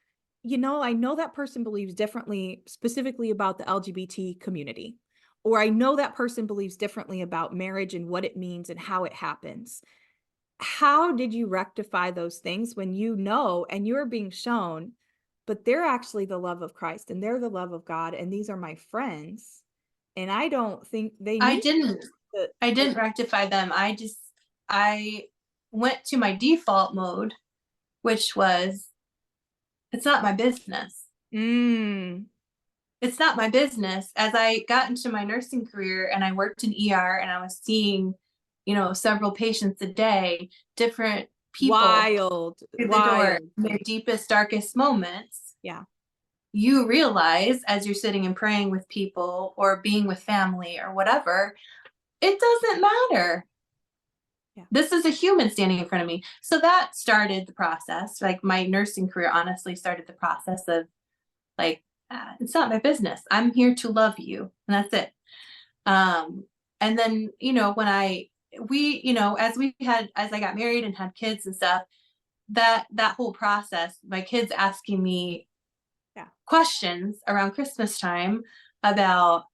Speaker 1: I know that person believes differently, specifically about the LGBT community, or I know that person believes differently about marriage and what it means and how it happens. How did you rectify those things when and you're being shown, but they're actually the love of Christ and they're the love of God, and these are my friends, and I don't think they
Speaker 2: I
Speaker 1: need
Speaker 2: didn't
Speaker 1: to.
Speaker 2: I didn't rectify them. I went to my default mode, which was, it's not my business.
Speaker 1: Mm,
Speaker 2: It's not my business. As I got into my nursing career and I worked in ER and I was seeing, several patients a day, different people
Speaker 1: wild,
Speaker 2: through the door
Speaker 1: wild.
Speaker 2: in their deepest, darkest moments,
Speaker 1: Yeah.
Speaker 2: you realize as you're sitting and praying with people or being with family or whatever, it doesn't matter.
Speaker 1: Yeah.
Speaker 2: This is a human standing in front of me. So that started the process. Like my nursing career honestly started the process of like, it's not my business. I'm here to love you. And that's it. And then, when as I got married and had kids and stuff, that whole process, my kids asking me questions around Christmas time about,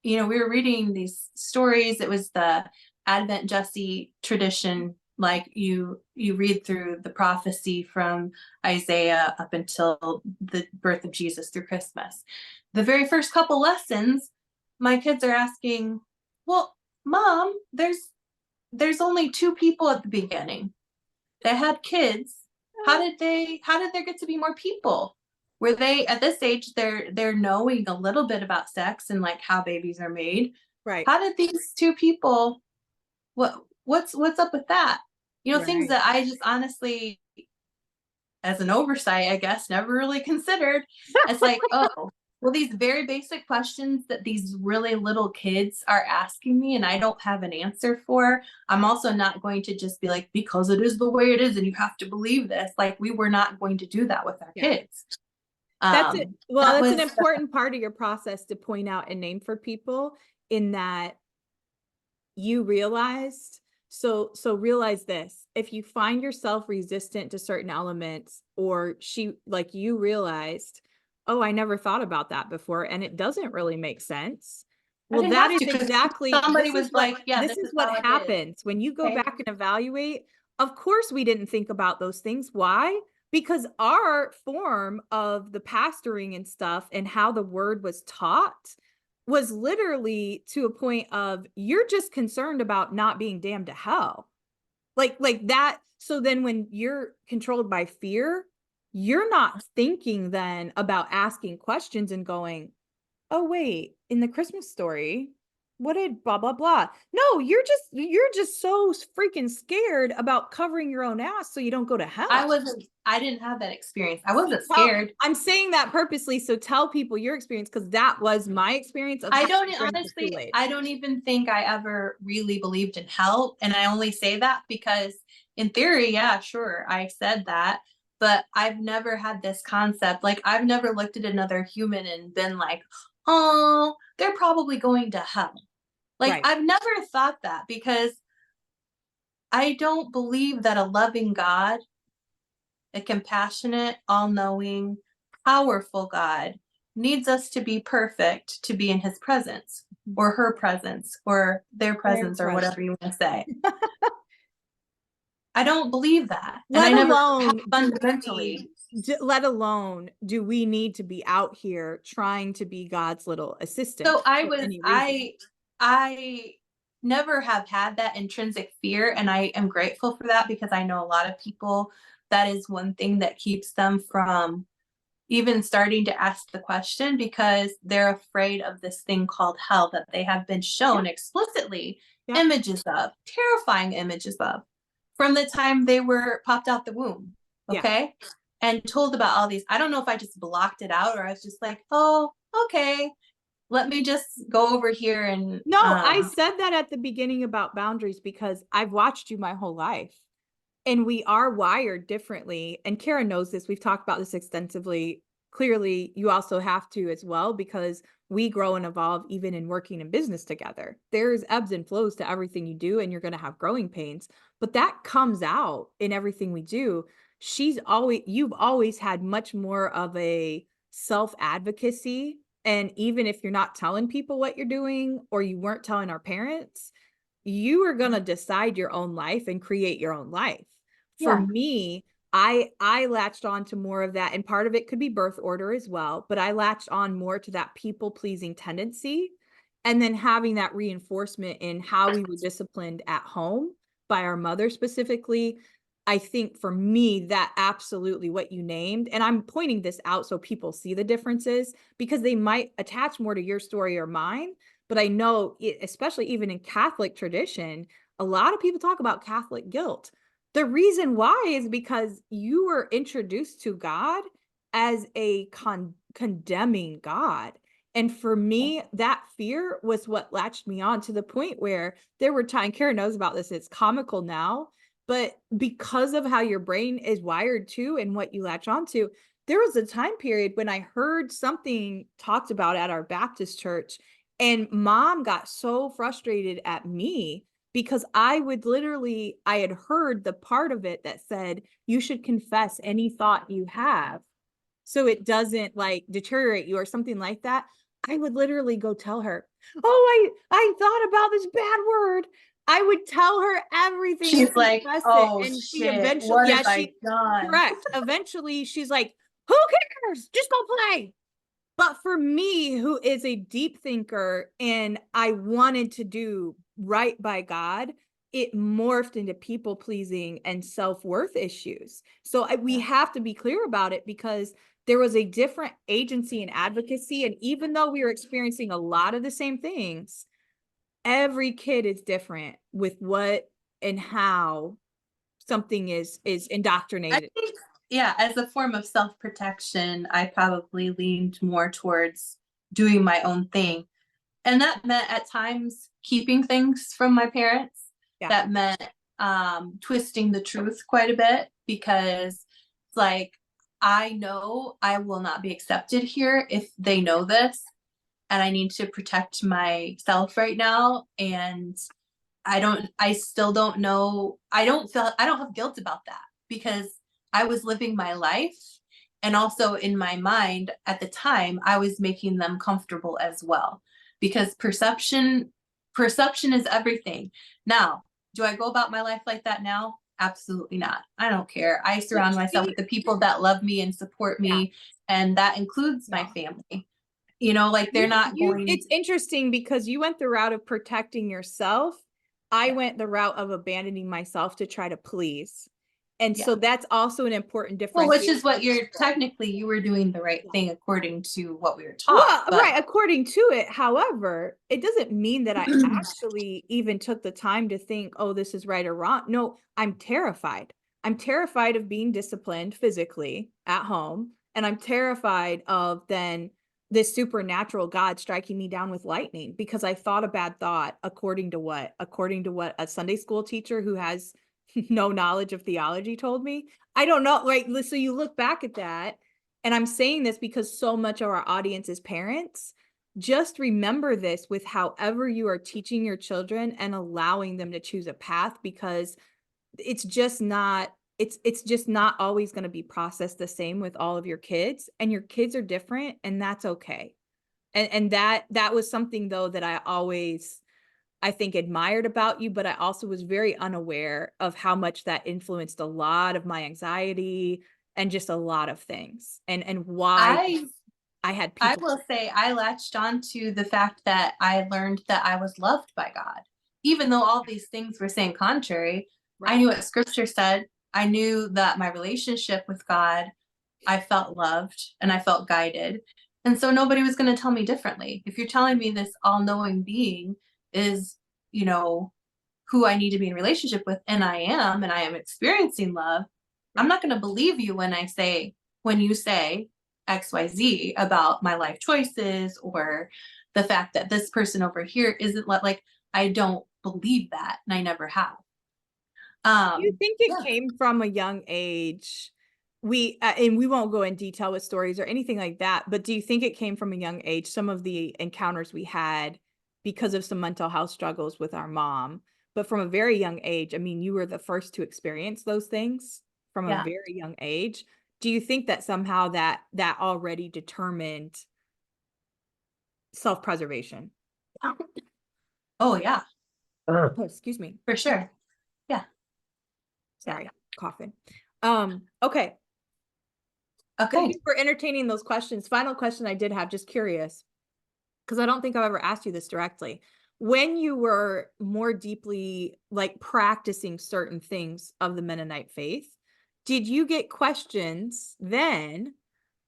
Speaker 2: we were reading these stories. It was the Advent Jesse tradition. Like you read through the prophecy from Isaiah up until the birth of Jesus through Christmas. The very first couple lessons, my kids are asking, well, Mom, there's only two people at the beginning that had kids. How did there get to be more people? Were they at this age, they're knowing a little bit about sex and like how babies are made.
Speaker 1: Right.
Speaker 2: How did these two people, what's up with that? Things
Speaker 1: Right.
Speaker 2: that I just honestly, as an oversight, I guess, never really considered. It's like, oh, well, these very basic questions that these really little kids are asking me and I don't have an answer for, I'm also not going to just be like, because it is the way it is and you have to believe this. Like we were not going to do that with our
Speaker 1: Yeah.
Speaker 2: kids.
Speaker 1: That's it. Well,
Speaker 2: That
Speaker 1: that's an
Speaker 2: was
Speaker 1: important part of your process to point out and name for people, in that you realized. So realize this: if you find yourself resistant to certain elements, or you realized, oh, I never thought about that before, and it doesn't really make sense.
Speaker 2: I
Speaker 1: Well,
Speaker 2: didn't
Speaker 1: that
Speaker 2: have
Speaker 1: is
Speaker 2: to, because
Speaker 1: exactly,
Speaker 2: somebody was like, yeah,
Speaker 1: this
Speaker 2: this
Speaker 1: is
Speaker 2: is
Speaker 1: what
Speaker 2: how it is.
Speaker 1: happens when you go
Speaker 2: Okay.
Speaker 1: back and evaluate. Of course, we didn't think about those things. Why? Because our form of the pastoring and stuff and how the word was taught was literally to a point of, you're just concerned about not being damned to hell. Like that. So then when you're controlled by fear, you're not thinking then about asking questions and going, oh, wait, in the Christmas story, What did blah blah blah? No, you're just so freaking scared about covering your own ass so you don't go to hell.
Speaker 2: I didn't have that experience. I wasn't
Speaker 1: Well,
Speaker 2: scared.
Speaker 1: I'm saying that purposely, so tell people your experience, because that was my experience of
Speaker 2: I
Speaker 1: having
Speaker 2: don't
Speaker 1: to drink the
Speaker 2: honestly,
Speaker 1: Kool-Aid.
Speaker 2: I don't even think I ever really believed in hell. And I only say that because in theory, yeah, sure, I said that, but I've never had this concept. Like, I've never looked at another human and been like, oh, they're probably going to hell. Like,
Speaker 1: Right.
Speaker 2: I've never thought that because I don't believe that a loving God, a compassionate, all knowing, powerful God needs us to be perfect to be in his presence or her presence or their
Speaker 1: Their
Speaker 2: presence or
Speaker 1: presence.
Speaker 2: whatever you want to say. I don't believe that. And I
Speaker 1: Let
Speaker 2: never have
Speaker 1: alone
Speaker 2: fundamentally.
Speaker 1: let alone do we need to be out here trying to be God's little assistant
Speaker 2: So I
Speaker 1: for
Speaker 2: was,
Speaker 1: any reason.
Speaker 2: I never have had that intrinsic fear. And I am grateful for that because I know a lot of people, that is one thing that keeps them from even starting to ask the question because they're afraid of this thing called hell that they have been
Speaker 1: Yeah.
Speaker 2: shown explicitly
Speaker 1: Yeah.
Speaker 2: images of, terrifying images of, from the time they were popped out the womb.
Speaker 1: Yeah.
Speaker 2: Okay. And told about all these. I don't know if I just blocked it out or I was just like, oh, okay, let me just go over here and
Speaker 1: No, I said that at the beginning about boundaries because I've watched you my whole life. And we are wired differently. And Karen knows this. We've talked about this extensively. Clearly, you also have to as well, because we grow and evolve even in working in business together. There's ebbs and flows to everything you do, and you're going to have growing pains, but that comes out in everything we do. You've always had much more of a self advocacy. And even if you're not telling people what you're doing, or you weren't telling our parents, you are going to decide your own life and create your own life. For
Speaker 2: yeah,
Speaker 1: me, I latched on to more of that, and part of it could be birth order as well, but I latched on more to that people pleasing tendency, and then having that reinforcement in how we were disciplined at home by our mother specifically. I think for me, that absolutely what you named, and I'm pointing this out so people see the differences because they might attach more to your story or mine. But I know, especially even in Catholic tradition, a lot of people talk about Catholic guilt. The reason why is because you were introduced to God as a condemning God. And for me, that fear was what latched me on to the point where there were times, Karen knows about this, it's comical now, but because of how your brain is wired too and what you latch onto, there was a time period when I heard something talked about at our Baptist church, and mom got so frustrated at me because I had heard the part of it that said, you should confess any thought you have so it doesn't like deteriorate you or something like that. I would literally go tell her, oh, I thought about this bad word. I would tell her everything and
Speaker 2: she's like,
Speaker 1: confess it.
Speaker 2: oh
Speaker 1: And she
Speaker 2: shit,
Speaker 1: eventually,
Speaker 2: what
Speaker 1: yeah,
Speaker 2: have I done?
Speaker 1: correct. Eventually she's like, who cares? Just go play. But for me, who is a deep thinker and I wanted to do right by God, it morphed into people pleasing and self-worth issues. So we have to be clear about it because there was a different agency and advocacy. And even though we were experiencing a lot of the same things, every kid is different with what and how something is
Speaker 2: I
Speaker 1: indoctrinated.
Speaker 2: think, yeah, as a form of self-protection, I probably leaned more towards doing my own thing. And that meant at times keeping things from my parents.
Speaker 1: Yeah.
Speaker 2: That meant twisting the truth quite a bit because it's like, I know I will not be accepted here if they know this. And I need to protect myself right now. And I still don't know. I don't have guilt about that because I was living my life. And also in my mind at the time, I was making them comfortable as well because perception is everything. Now, do I go about my life like that now? Absolutely not. I don't care. I surround myself with the people that love me and support
Speaker 1: Yeah.
Speaker 2: me. And that includes my
Speaker 1: No.
Speaker 2: family. You know, like they're not going.
Speaker 1: It's interesting because you went the route of protecting yourself. I went the route of abandoning myself to try to please. And
Speaker 2: Yeah.
Speaker 1: so that's also an important
Speaker 2: Well, which is
Speaker 1: differentiation.
Speaker 2: what you were doing the right thing according to what we were taught.
Speaker 1: Well,
Speaker 2: But
Speaker 1: right, according to it. However, it doesn't mean that I actually even took the time to think, oh, this is right or wrong. No, I'm terrified. I'm terrified of being disciplined physically at home. And I'm terrified of then this supernatural God striking me down with lightning because I thought a bad thought, according to what? According to what a Sunday school teacher who has no knowledge of theology told me. I don't know. Right. So you look back at that, and I'm saying this because so much of our audience is parents. Just remember this with however you are teaching your children and allowing them to choose a path, because it's just not it's just not always going to be processed the same with all of your kids, and your kids are different, and that's okay. And that was something though that I always, I think, admired about you, but I also was very unaware of how much that influenced a lot of my anxiety and just a lot of things, and why
Speaker 2: I
Speaker 1: I had
Speaker 2: I
Speaker 1: people.
Speaker 2: will say I latched on to the fact that I learned that I was loved by God. Even though all these things were saying contrary, I
Speaker 1: Right.
Speaker 2: knew what scripture said. I knew that my relationship with God, I felt loved and I felt guided. And so nobody was going to tell me differently. If you're telling me this all knowing being is, you know, who I need to be in relationship with, and I am experiencing love, I'm
Speaker 1: Right.
Speaker 2: not going to believe you when you say XYZ about my life choices or the fact that this person over here isn't like, I don't believe that and I never have.
Speaker 1: Do you think it
Speaker 2: Yeah.
Speaker 1: came from a young age? And we won't go in detail with stories or anything like that, but do you think it came from a young age, some of the encounters we had because of some mental health struggles with our mom, but from a very young age? I mean, you were the first to experience those things from a
Speaker 2: Yeah.
Speaker 1: very young age. Do you think that somehow that already determined self-preservation?
Speaker 2: Oh yeah,
Speaker 1: Oh, excuse me.
Speaker 2: for sure. Yeah. Yeah.
Speaker 1: Sorry, coughing. Okay. Thank
Speaker 2: Okay.
Speaker 1: you for entertaining those questions. Final question I did have, just curious, because I don't think I've ever asked you this directly. When you were more deeply like practicing certain things of the Mennonite faith, did you get questions then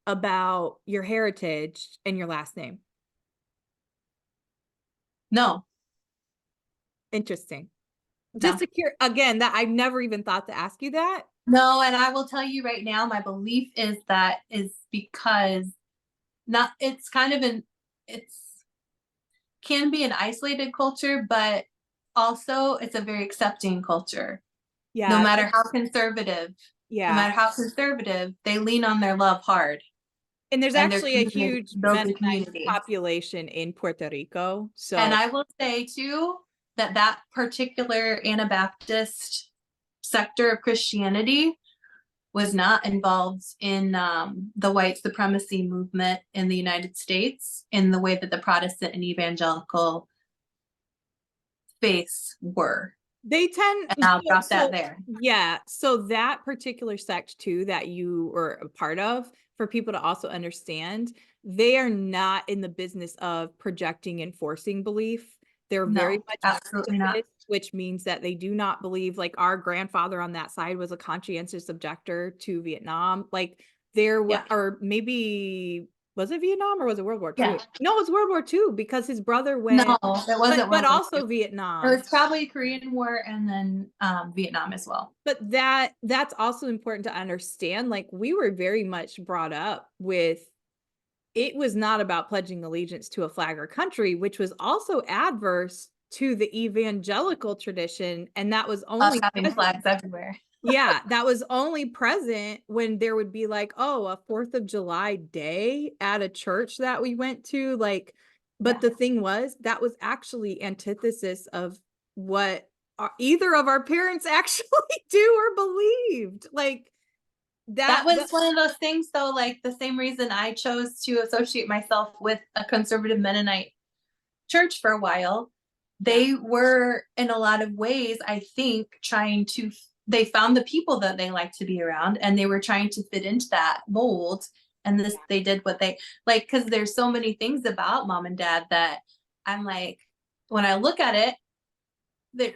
Speaker 1: about your heritage and your last name?
Speaker 2: No,
Speaker 1: Interesting. Just
Speaker 2: no.
Speaker 1: to again, that I've never even thought to ask you that.
Speaker 2: No, and I will tell you right now, my belief is that is because not it's kind of an it's can be an isolated culture, but also it's a very accepting culture. No
Speaker 1: Yeah,
Speaker 2: matter how conservative, no
Speaker 1: yeah.
Speaker 2: matter how conservative, they lean on their love hard
Speaker 1: And there's
Speaker 2: and their
Speaker 1: actually a
Speaker 2: community
Speaker 1: huge
Speaker 2: builds a
Speaker 1: Mennonite
Speaker 2: community.
Speaker 1: population in Puerto Rico.
Speaker 2: And
Speaker 1: So
Speaker 2: I will say too that that particular Anabaptist sector of Christianity was not involved in the white supremacy movement in the United States in the way that the Protestant and evangelical faiths were.
Speaker 1: they tend,
Speaker 2: And I'll drop that
Speaker 1: so
Speaker 2: there.
Speaker 1: yeah, so that particular sect too that you were a part of, for people to also understand, they are not in the business of projecting and forcing belief. They're very
Speaker 2: No,
Speaker 1: much
Speaker 2: absolutely not.
Speaker 1: pacifist, which means that they do not believe, like our grandfather on that side was a conscientious objector to Vietnam. Like there was,
Speaker 2: Yeah.
Speaker 1: or maybe was it Vietnam or was it World War II?
Speaker 2: Yeah.
Speaker 1: No, it was World War II because his brother
Speaker 2: No,
Speaker 1: went,
Speaker 2: it wasn't
Speaker 1: but
Speaker 2: World War II.
Speaker 1: also
Speaker 2: It
Speaker 1: Vietnam.
Speaker 2: was probably Korean War and then Vietnam as well.
Speaker 1: But that's also important to understand. Like we were very much brought up with, it was not about pledging allegiance to a flag or country, which was also adverse to the evangelical tradition. And that was
Speaker 2: Us
Speaker 1: only
Speaker 2: having flags everywhere.
Speaker 1: yeah, that was only present when there would be like, oh, a 4th of July day at a church that we went to. Like, but
Speaker 2: Yeah.
Speaker 1: the thing was, that was actually antithesis of what either of our parents actually do or believed. Like
Speaker 2: That
Speaker 1: that,
Speaker 2: was one of those things, though, like the same reason I chose to associate myself with a conservative Mennonite church for a while. They were, in a lot of ways, I think, they found the people that they like to be around and they were trying to fit into that mold. And they did what they like, because there's so many things about mom and dad that I'm like, when I look at it,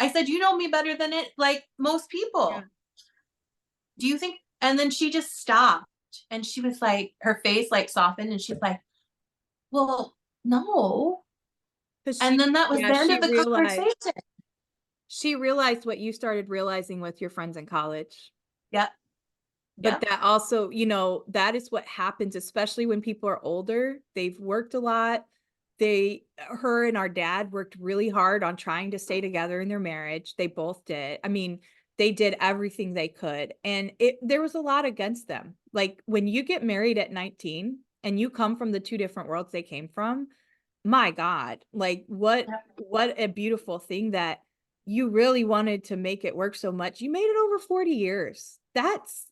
Speaker 2: I said, you know me better than it, like most
Speaker 1: Yeah.
Speaker 2: people. Do you think? And then she just stopped and she was like, her face like softened and she's like, well, no.
Speaker 1: 'Cause
Speaker 2: And then that was
Speaker 1: yeah,
Speaker 2: the end of the conversation.
Speaker 1: she realized what you started realizing with your friends in college.
Speaker 2: Yep.
Speaker 1: But
Speaker 2: Yep.
Speaker 1: that also, you know, that is what happens, especially when people are older. They've worked a lot. Her and our dad worked really hard on trying to stay together in their marriage. They both did. I mean, they did everything they could. And there was a lot against them. Like when you get married at 19 and you come from the two different worlds they came from, my God, like
Speaker 2: Yep.
Speaker 1: what a beautiful thing that you really wanted to make it work so much. You made it over 40 years. That's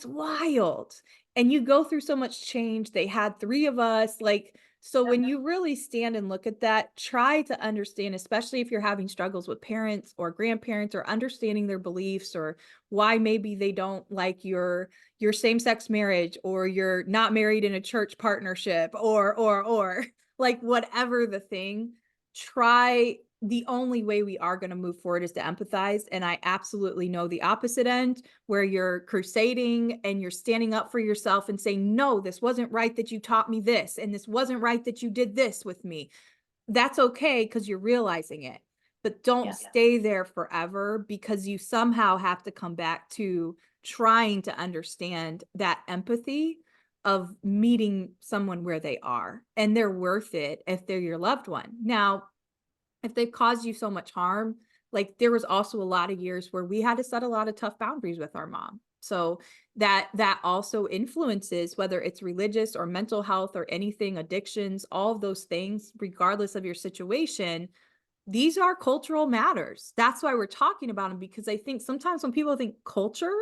Speaker 1: wild. And you go through so much change. They had three of us. Like, so when you really stand and look at that, try to understand, especially if you're having struggles with parents or grandparents or understanding their beliefs or why maybe they don't like your same-sex marriage or you're not married in a church partnership or like whatever the thing, try the only way we are going to move forward is to empathize. And I absolutely know the opposite end where you're crusading and you're standing up for yourself and saying, no, this wasn't right that you taught me this. And this wasn't right that you did this with me. That's okay because you're realizing it. But don't
Speaker 2: Yeah.
Speaker 1: stay there forever because you somehow have to come back to trying to understand that empathy of meeting someone where they are and they're worth it if they're your loved one. Now, if they've caused you so much harm, like there was also a lot of years where we had to set a lot of tough boundaries with our mom. So that also influences whether it's religious or mental health or anything, addictions, all of those things, regardless of your situation. These are cultural matters. That's why we're talking about them, because I think sometimes when people think culture,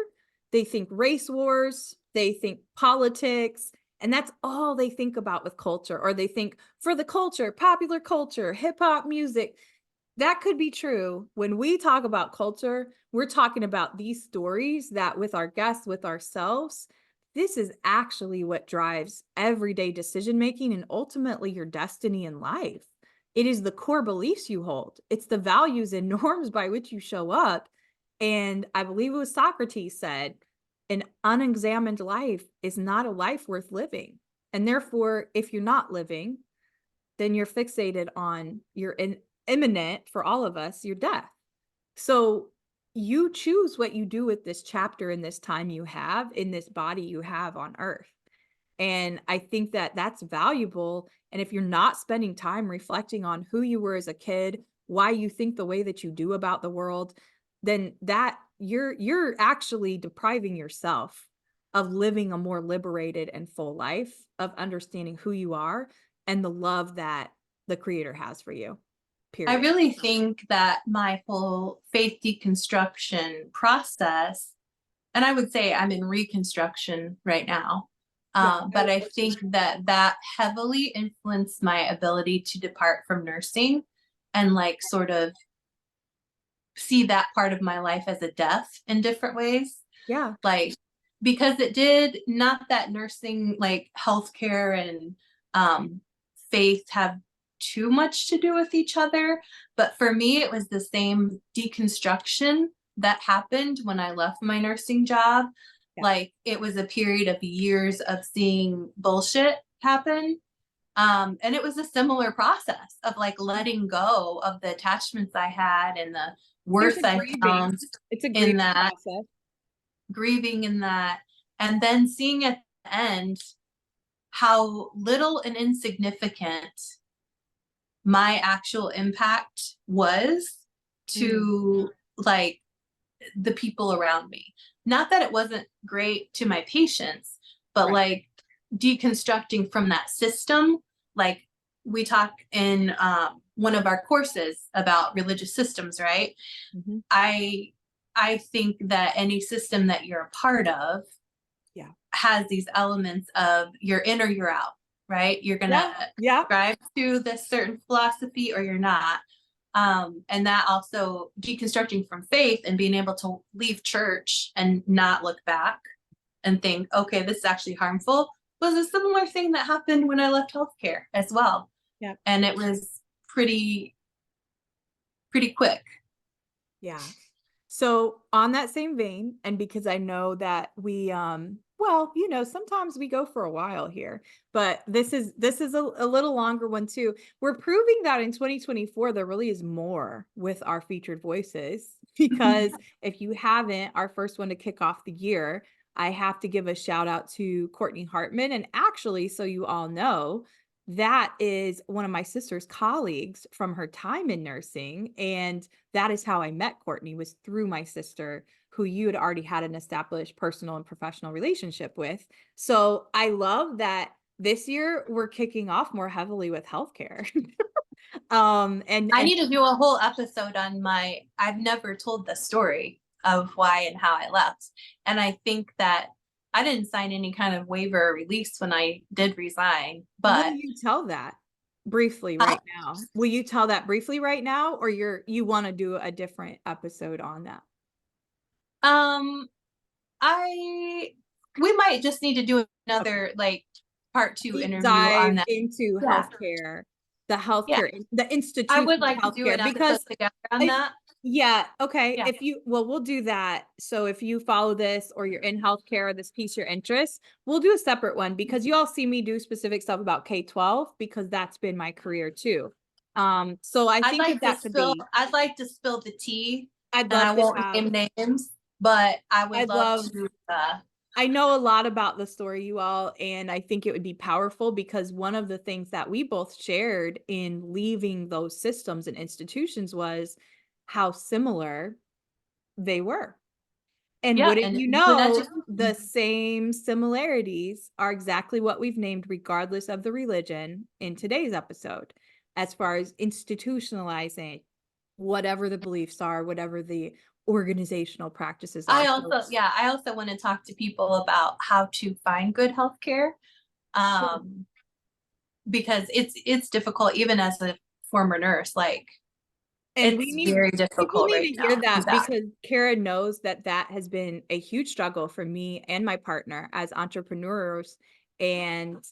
Speaker 1: they think race wars, they think politics, and that's all they think about with culture, or they think for the culture, popular culture, hip hop music. That could be true. When we talk about culture, we're talking about these stories that with our guests, with ourselves, this is actually what drives everyday decision making and ultimately your destiny in life. It is the core beliefs you hold. It's the values and norms by which you show up. And I believe it was Socrates said, an unexamined life is not a life worth living. And therefore, if you're not living, then you're fixated on your imminent, for all of us, your death. So you choose what you do with this chapter in this time you have in this body you have on earth. And I think that that's valuable. And if you're not spending time reflecting on who you were as a kid, why you think the way that you do about the world, then that you're actually depriving yourself of living a more liberated and full life, of understanding who you are and the love that the creator has for you.
Speaker 2: I
Speaker 1: Period.
Speaker 2: really think that my whole faith deconstruction process, and I would say I'm in reconstruction right now,
Speaker 1: Yeah.
Speaker 2: but I think that that heavily influenced my ability to depart from nursing and like sort of see that part of my life as a death in different ways.
Speaker 1: Yeah.
Speaker 2: Like, because it did, not that nursing, like healthcare and faith have too much to do with each other, but for me it was the same deconstruction that happened when I left my nursing job.
Speaker 1: Yeah.
Speaker 2: Like it was a period of years of seeing bullshit happen, and it was a similar process of like letting go of the attachments I had and the
Speaker 1: There's
Speaker 2: worth
Speaker 1: a
Speaker 2: I
Speaker 1: grieving.
Speaker 2: found
Speaker 1: It's a
Speaker 2: in
Speaker 1: grieving
Speaker 2: that,
Speaker 1: process.
Speaker 2: grieving in that, and then seeing at the end how little and insignificant my actual impact was
Speaker 1: Mm.
Speaker 2: to like the people around me. Not that it wasn't great to my patients, but
Speaker 1: Right.
Speaker 2: like deconstructing from that system. Like we talk in one of our courses about religious systems, right?
Speaker 1: Mm-hmm.
Speaker 2: I think that any system that you're a part of
Speaker 1: Yeah.
Speaker 2: has these elements of you're in or you're out, right? You're gonna
Speaker 1: Yeah. Yeah.
Speaker 2: subscribe to this certain philosophy or you're not. And that also deconstructing from faith and being able to leave church and not look back and think, okay, this is actually harmful, was a similar thing that happened when I left healthcare as well.
Speaker 1: Yeah.
Speaker 2: And it was pretty quick.
Speaker 1: Yeah. So on that same vein, and because I know that we well, sometimes we go for a while here, but this is a little longer one too. We're proving that in 2024 there really is more with our featured voices because if you haven't, our first one to kick off the year, I have to give a shout out to Courtney Hartman. And actually, so you all know, that is one of my sister's colleagues from her time in nursing. And that is how I met Courtney, was through my sister, who you had already had an established personal and professional relationship with. So I love that this year we're kicking off more heavily with healthcare.
Speaker 2: I
Speaker 1: And
Speaker 2: need to do a whole episode on I've never told the story of why and how I left. And I think that I didn't sign any kind of waiver or release when I did resign,
Speaker 1: will
Speaker 2: but
Speaker 1: you tell that briefly
Speaker 2: uh,
Speaker 1: right now? Will you tell that briefly right now, or you want to do a different episode on that?
Speaker 2: um I we might just need to do another like part two
Speaker 1: Deep
Speaker 2: interview on
Speaker 1: dive
Speaker 2: that.
Speaker 1: into
Speaker 2: Yeah.
Speaker 1: healthcare,
Speaker 2: Yeah.
Speaker 1: the
Speaker 2: I
Speaker 1: institution
Speaker 2: would
Speaker 1: of
Speaker 2: like to do an
Speaker 1: healthcare,
Speaker 2: episode
Speaker 1: because
Speaker 2: together on
Speaker 1: I,
Speaker 2: that.
Speaker 1: yeah, okay.
Speaker 2: Yeah.
Speaker 1: We'll do that. So if you follow this or you're in healthcare or this piece your interest, we'll do a separate one because you all see me do specific stuff about K-12 because that's been my career too. So I think that that could be,
Speaker 2: I'd like to spill the tea,
Speaker 1: I'd
Speaker 2: and
Speaker 1: love
Speaker 2: I
Speaker 1: to
Speaker 2: won't
Speaker 1: have,
Speaker 2: name names, but I would
Speaker 1: I'd
Speaker 2: love
Speaker 1: love
Speaker 2: to
Speaker 1: I know a lot about the story, you all, and I think it would be powerful because one of the things that we both shared in leaving those systems and institutions was how similar they were. And
Speaker 2: yeah,
Speaker 1: wouldn't
Speaker 2: and
Speaker 1: you
Speaker 2: good
Speaker 1: know, the
Speaker 2: education.
Speaker 1: same similarities are exactly what we've named, regardless of the religion, in today's episode, as far as institutionalizing whatever the beliefs are, whatever the organizational practices are. So,
Speaker 2: I also want to talk to people about how to find good healthcare.
Speaker 1: sure.
Speaker 2: Um, because it's difficult even as a former nurse, like
Speaker 1: And
Speaker 2: it's very
Speaker 1: people
Speaker 2: difficult
Speaker 1: need
Speaker 2: right
Speaker 1: to hear
Speaker 2: now to do
Speaker 1: that
Speaker 2: that.
Speaker 1: because Kara knows that that has been a huge struggle for me and my partner as entrepreneurs. And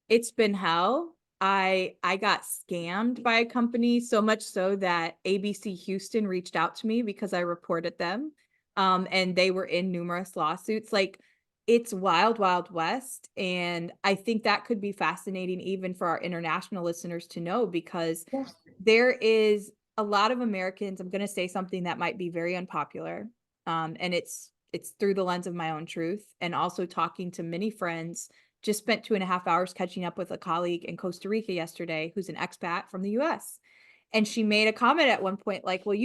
Speaker 1: it's been hell. I got scammed by a company, so much so that ABC Houston reached out to me because I reported them. And they were in numerous lawsuits. Like, it's wild, wild west. And I think that could be fascinating even for our international listeners to know, because
Speaker 2: Yeah.
Speaker 1: there is a lot of Americans. I'm going to say something that might be very unpopular. And it's through the lens of my own truth, and also talking to many friends. Just spent 2.5 hours catching up with a colleague in Costa Rica yesterday who's an expat from the US. And she made a comment at one point like, well,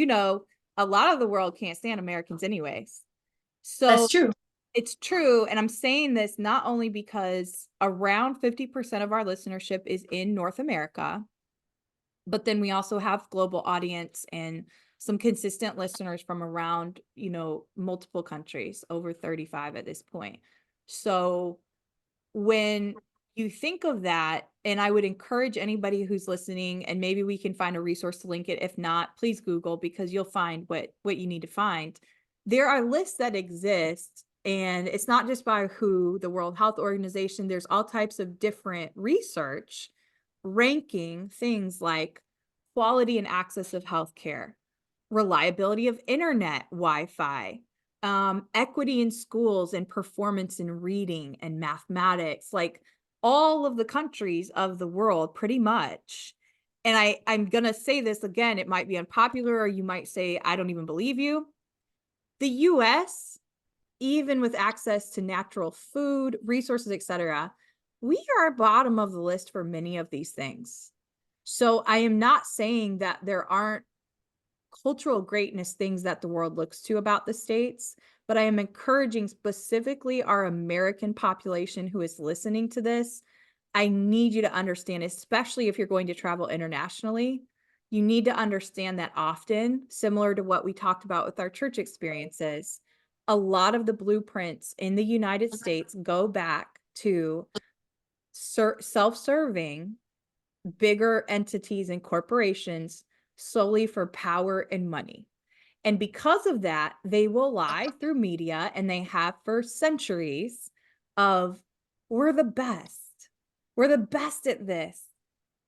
Speaker 1: a lot of the world can't stand Americans anyways.
Speaker 2: That's
Speaker 1: So
Speaker 2: true.
Speaker 1: it's true. And I'm saying this not only because around 50% of our listenership is in North America, but then we also have global audience and some consistent listeners from around, multiple countries, over 35 at this point. So when you think of that, and I would encourage anybody who's listening, and maybe we can find a resource to link it. If not, please Google, because you'll find what you need to find. There are lists that exist, and it's not just by WHO, the World Health Organization. There's all types of different research ranking things like quality and access of healthcare, reliability of internet, Wi-Fi, equity in schools, and performance in reading and mathematics, like all of the countries of the world, pretty much. And I'm gonna say this again, it might be unpopular, or you might say, I don't even believe you. The US, even with access to natural food, resources, etc., we are bottom of the list for many of these things. So I am not saying that there aren't cultural greatness things that the world looks to about the States, but I am encouraging specifically our American population who is listening to this. I need you to understand, especially if you're going to travel internationally, you need to understand that often, similar to what we talked about with our church experiences, a lot of the blueprints in the United States go back to self-serving bigger entities and corporations solely for power and money. And because of that, they will lie through media, and they have for centuries, of we're the best. We're the best at this.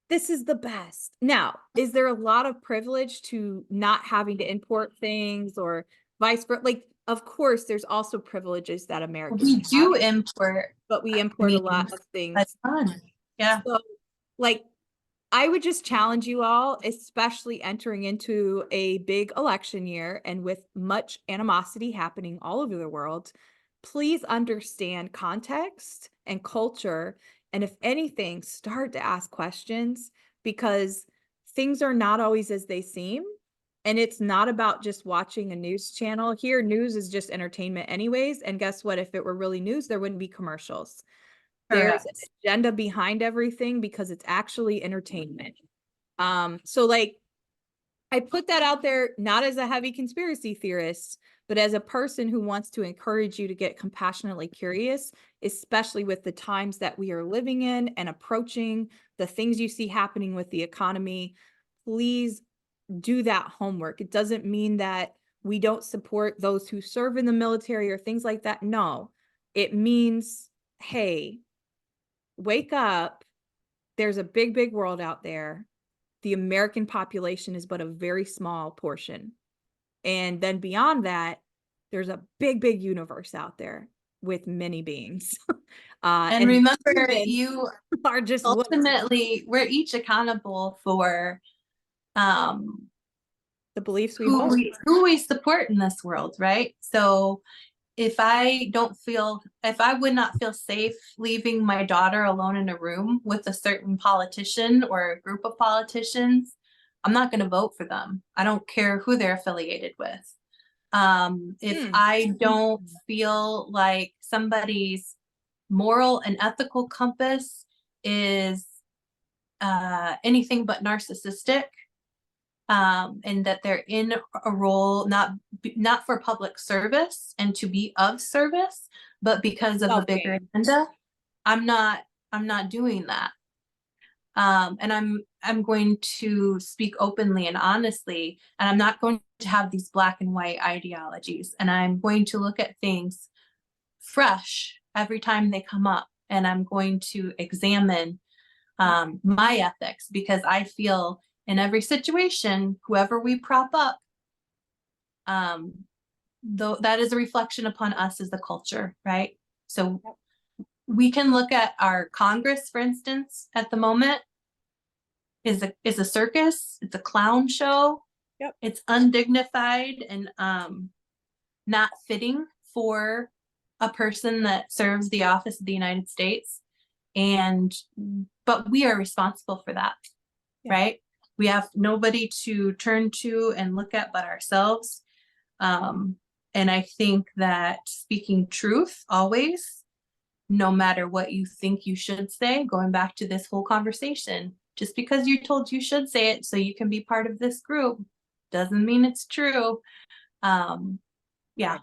Speaker 1: this is the best. Now, is there a lot of privilege to not having to import things or vice versa? Like, of course, there's also privileges that Americans
Speaker 2: We do
Speaker 1: have,
Speaker 2: import,
Speaker 1: but we
Speaker 2: I
Speaker 1: import a
Speaker 2: mean,
Speaker 1: lot of
Speaker 2: a
Speaker 1: things.
Speaker 2: ton. Yeah.
Speaker 1: So, like, I would just challenge you all, especially entering into a big election year and with much animosity happening all over the world, please understand context and culture. And if anything, start to ask questions because things are not always as they seem. And it's not about just watching a news channel. Here, news is just entertainment, anyways. And guess what? If it were really news, there wouldn't be commercials. There's an
Speaker 2: Correct.
Speaker 1: agenda behind everything because it's actually entertainment. So like I put that out there not as a heavy conspiracy theorist, but as a person who wants to encourage you to get compassionately curious, especially with the times that we are living in and approaching the things you see happening with the economy. Please do that homework. It doesn't mean that we don't support those who serve in the military or things like that. No, it means, hey, wake up. There's a big, big world out there. The American population is but a very small portion. And then beyond that, there's a big, big universe out there with many beings.
Speaker 2: And
Speaker 1: And
Speaker 2: remember,
Speaker 1: humans
Speaker 2: you
Speaker 1: are just one.
Speaker 2: ultimately, we're each accountable for um
Speaker 1: The beliefs we hold.
Speaker 2: who we support in this world, right? So if I would not feel safe leaving my daughter alone in a room with a certain politician or a group of politicians, I'm not going to vote for them. I don't care who they're affiliated with. If I don't feel like somebody's moral and ethical compass is anything but narcissistic, and that they're in a role not for public service and to be of service, but because of a bigger agenda, I'm not doing that. And I'm going to speak openly and honestly, and I'm not going to have these black and white ideologies, and I'm going to look at things fresh every time they come up, and I'm going to examine my ethics, because I feel in every situation, whoever we prop up, though that is a reflection upon us as the culture, right? So we can look at our Congress, for instance, at the moment is a circus. It's a clown show.
Speaker 1: Yep.
Speaker 2: It's undignified and not fitting for a person that serves the office of the United States. But we are responsible for that, right? We have nobody to turn to and look at but ourselves. And I think that speaking truth always, no matter what you think you should say, going back to this whole conversation, just because you're told you should say it so you can be part of this group doesn't mean it's true. Yeah.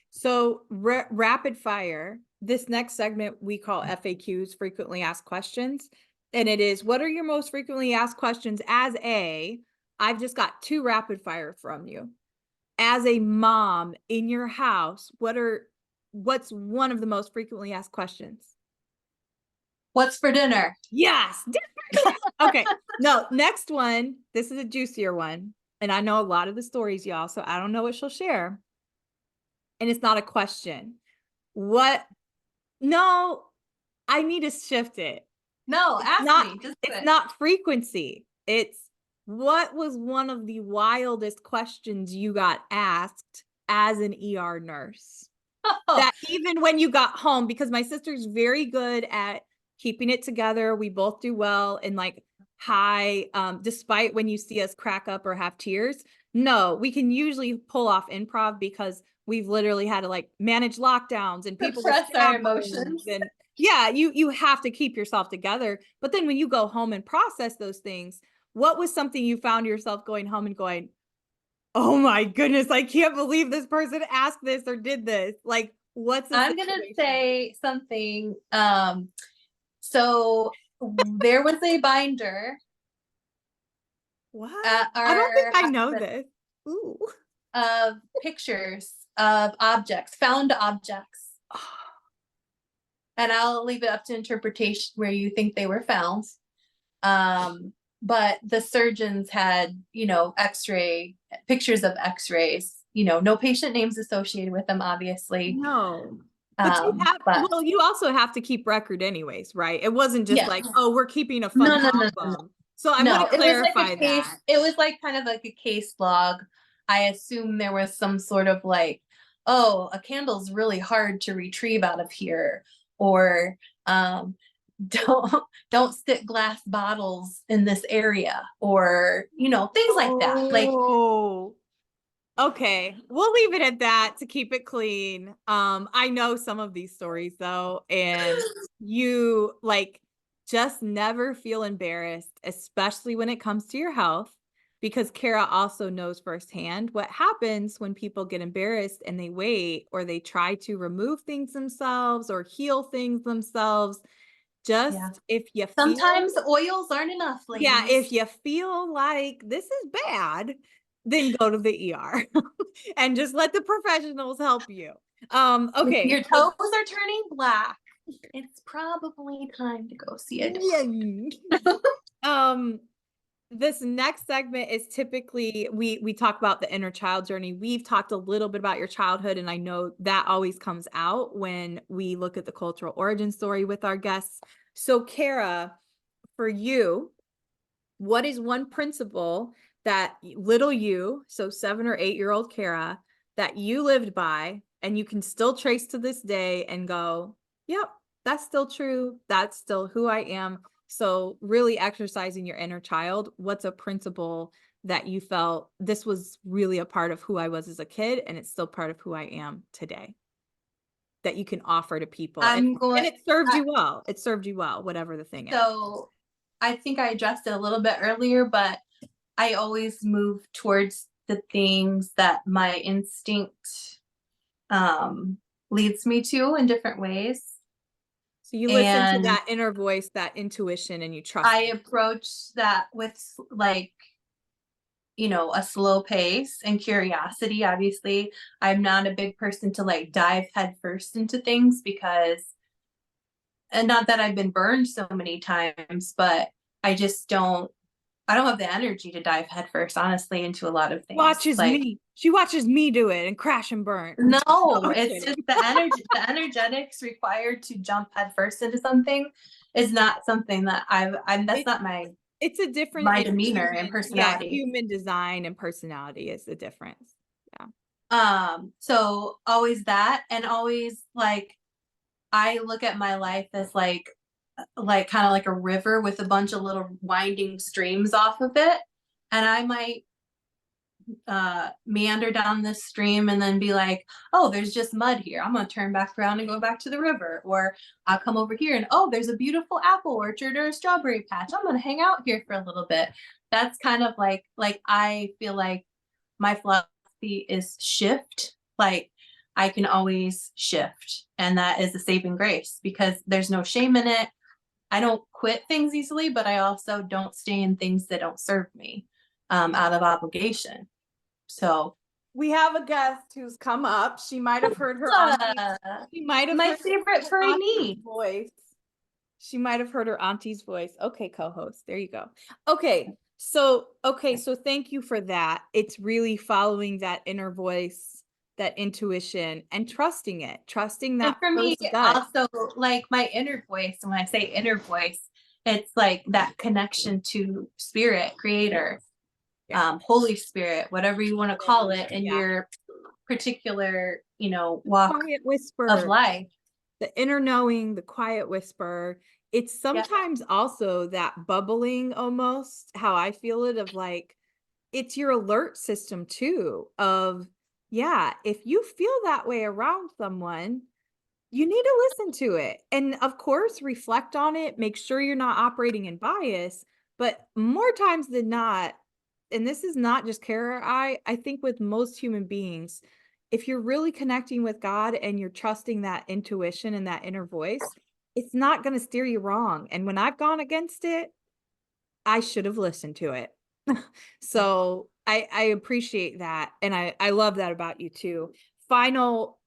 Speaker 1: So rapid fire. This next segment we call FAQs, frequently asked questions. And it is, what are your most frequently asked questions I've just got 2 rapid fire from you. As a mom in your house, what's one of the most frequently asked questions?
Speaker 2: What's for dinner?
Speaker 1: Yes. Okay. No, next one. This is a juicier one. And I know a lot of the stories, y'all, so I don't know what she'll share. And it's not a question. No, I need to shift it.
Speaker 2: No, ask me. Just do
Speaker 1: it's
Speaker 2: it.
Speaker 1: not frequency. It's what was one of the wildest questions you got asked as an ER nurse? That even when you got home, because my sister's very good at keeping it together. We both do well and like despite when you see us crack up or have tears. No, we can usually pull off improv because we've literally had to like manage lockdowns and people
Speaker 2: suppress our emotions.
Speaker 1: and yeah, you have to keep yourself together. But then when you go home and process those things, what was something you found yourself going home and going, oh my goodness, I can't believe this person asked this or did this? Like, what's
Speaker 2: I'm going to say something. So there was a binder.
Speaker 1: What? I don't think I know this. Ooh.
Speaker 2: Of pictures of objects, found objects. And I'll leave it up to interpretation where you think they were found. But the surgeons had, x-ray pictures of x-rays, no patient names associated with them, obviously.
Speaker 1: No. But
Speaker 2: But
Speaker 1: you also have to keep record anyways, right? It wasn't just
Speaker 2: yeah,
Speaker 1: like, oh, we're keeping a
Speaker 2: no,
Speaker 1: fun
Speaker 2: no, no, no, no.
Speaker 1: album. So I want
Speaker 2: No,
Speaker 1: to
Speaker 2: it was like
Speaker 1: clarify
Speaker 2: a case.
Speaker 1: that.
Speaker 2: It was like kind of like a case log. I assume there was some sort of like, oh, a candle's really hard to retrieve out of here, or um, don't stick glass bottles in this area, or things like that. Like,
Speaker 1: Oh, okay. We'll leave it at that to keep it clean. I know some of these stories though, and you like just never feel embarrassed, especially when it comes to your health, because Kara also knows firsthand what happens when people get embarrassed and they wait or they try to remove things themselves or heal things themselves.
Speaker 2: yeah,
Speaker 1: Just if you feel
Speaker 2: sometimes oils aren't enough,
Speaker 1: yeah,
Speaker 2: ladies.
Speaker 1: if you feel like this is bad, then go to the ER and just let the professionals help you.
Speaker 2: If
Speaker 1: Okay.
Speaker 2: your toes are turning black, it's probably time to go see a doctor.
Speaker 1: Um, this next segment is typically we talk about the inner child journey. We've talked a little bit about your childhood, and I know that always comes out when we look at the cultural origin story with our guests. So, Kara, for you, what is one principle that little you, so 7 or 8-year-old Kara, that you lived by and you can still trace to this day and go, yep, that's still true. That's still who I am. So really exercising your inner child, what's a principle that you felt this was really a part of who I was as a kid and it's still part of who I am today that you can offer to people?
Speaker 2: I'm
Speaker 1: And
Speaker 2: going.
Speaker 1: it served you well. It served you well, whatever the thing is.
Speaker 2: So I think I addressed it a little bit earlier, but I always move towards the things that my instinct um, leads me to in different ways.
Speaker 1: So you listen to
Speaker 2: And
Speaker 1: that inner voice, that intuition, and you trust
Speaker 2: I
Speaker 1: it.
Speaker 2: approach that with like, a slow pace and curiosity. Obviously, I'm not a big person to like dive headfirst into things because, and not that I've been burned so many times, but I just I don't have the energy to dive headfirst, honestly, into a lot of things.
Speaker 1: Watches
Speaker 2: Like,
Speaker 1: me. She watches me do it and crash and burn.
Speaker 2: no,
Speaker 1: No, I'm
Speaker 2: it's
Speaker 1: kidding.
Speaker 2: just the energy, the energetics required to jump headfirst into something is not something that that's
Speaker 1: It,
Speaker 2: not
Speaker 1: it's a different,
Speaker 2: my
Speaker 1: it's
Speaker 2: demeanor and
Speaker 1: human. Yeah,
Speaker 2: personality.
Speaker 1: human design and personality is the difference. Yeah.
Speaker 2: So always that, and always like, I look at my life as like kind of like a river with a bunch of little winding streams off of it. And I might meander down this stream and then be like, oh, there's just mud here. I'm going to turn back around and go back to the river. Or I'll come over here and, oh, there's a beautiful apple orchard or a strawberry patch. I'm going to hang out here for a little bit. That's kind of like I feel like my philosophy is shift. Like, I can always shift. And that is a saving grace because there's no shame in it. I don't quit things easily, but I also don't stay in things that don't serve me out of obligation. So
Speaker 1: We have a guest who's come up. She might have heard her auntie.
Speaker 2: uh,
Speaker 1: She might have
Speaker 2: my
Speaker 1: heard
Speaker 2: favorite
Speaker 1: her
Speaker 2: furry
Speaker 1: auntie's
Speaker 2: niece.
Speaker 1: voice. She might have heard her auntie's voice. Okay, co-host. There you go. Okay. So thank you for that. It's really following that inner voice, that intuition, and trusting it, trusting
Speaker 2: And
Speaker 1: that
Speaker 2: for me,
Speaker 1: first gut.
Speaker 2: also, like my inner voice, and when I say inner voice, it's like that connection to spirit, creator,
Speaker 1: Yeah.
Speaker 2: Holy Spirit, whatever you want to call it, in
Speaker 1: Yeah.
Speaker 2: your particular, walk
Speaker 1: Quiet
Speaker 2: of
Speaker 1: whisper,
Speaker 2: life.
Speaker 1: the inner knowing, the quiet whisper. It's
Speaker 2: Yeah.
Speaker 1: sometimes also that bubbling almost, how I feel it, of like, it's your alert system too, of, yeah, if you feel that way around someone, you need to listen to it. And of course, reflect on it, make sure you're not operating in bias, but more times than not, and this is not just Kara, I think with most human beings, if you're really connecting with God and you're trusting that intuition and that inner voice, it's not going to steer you wrong. And when I've gone against it, I should have listened to it. So I appreciate that. And I love that about you too. Final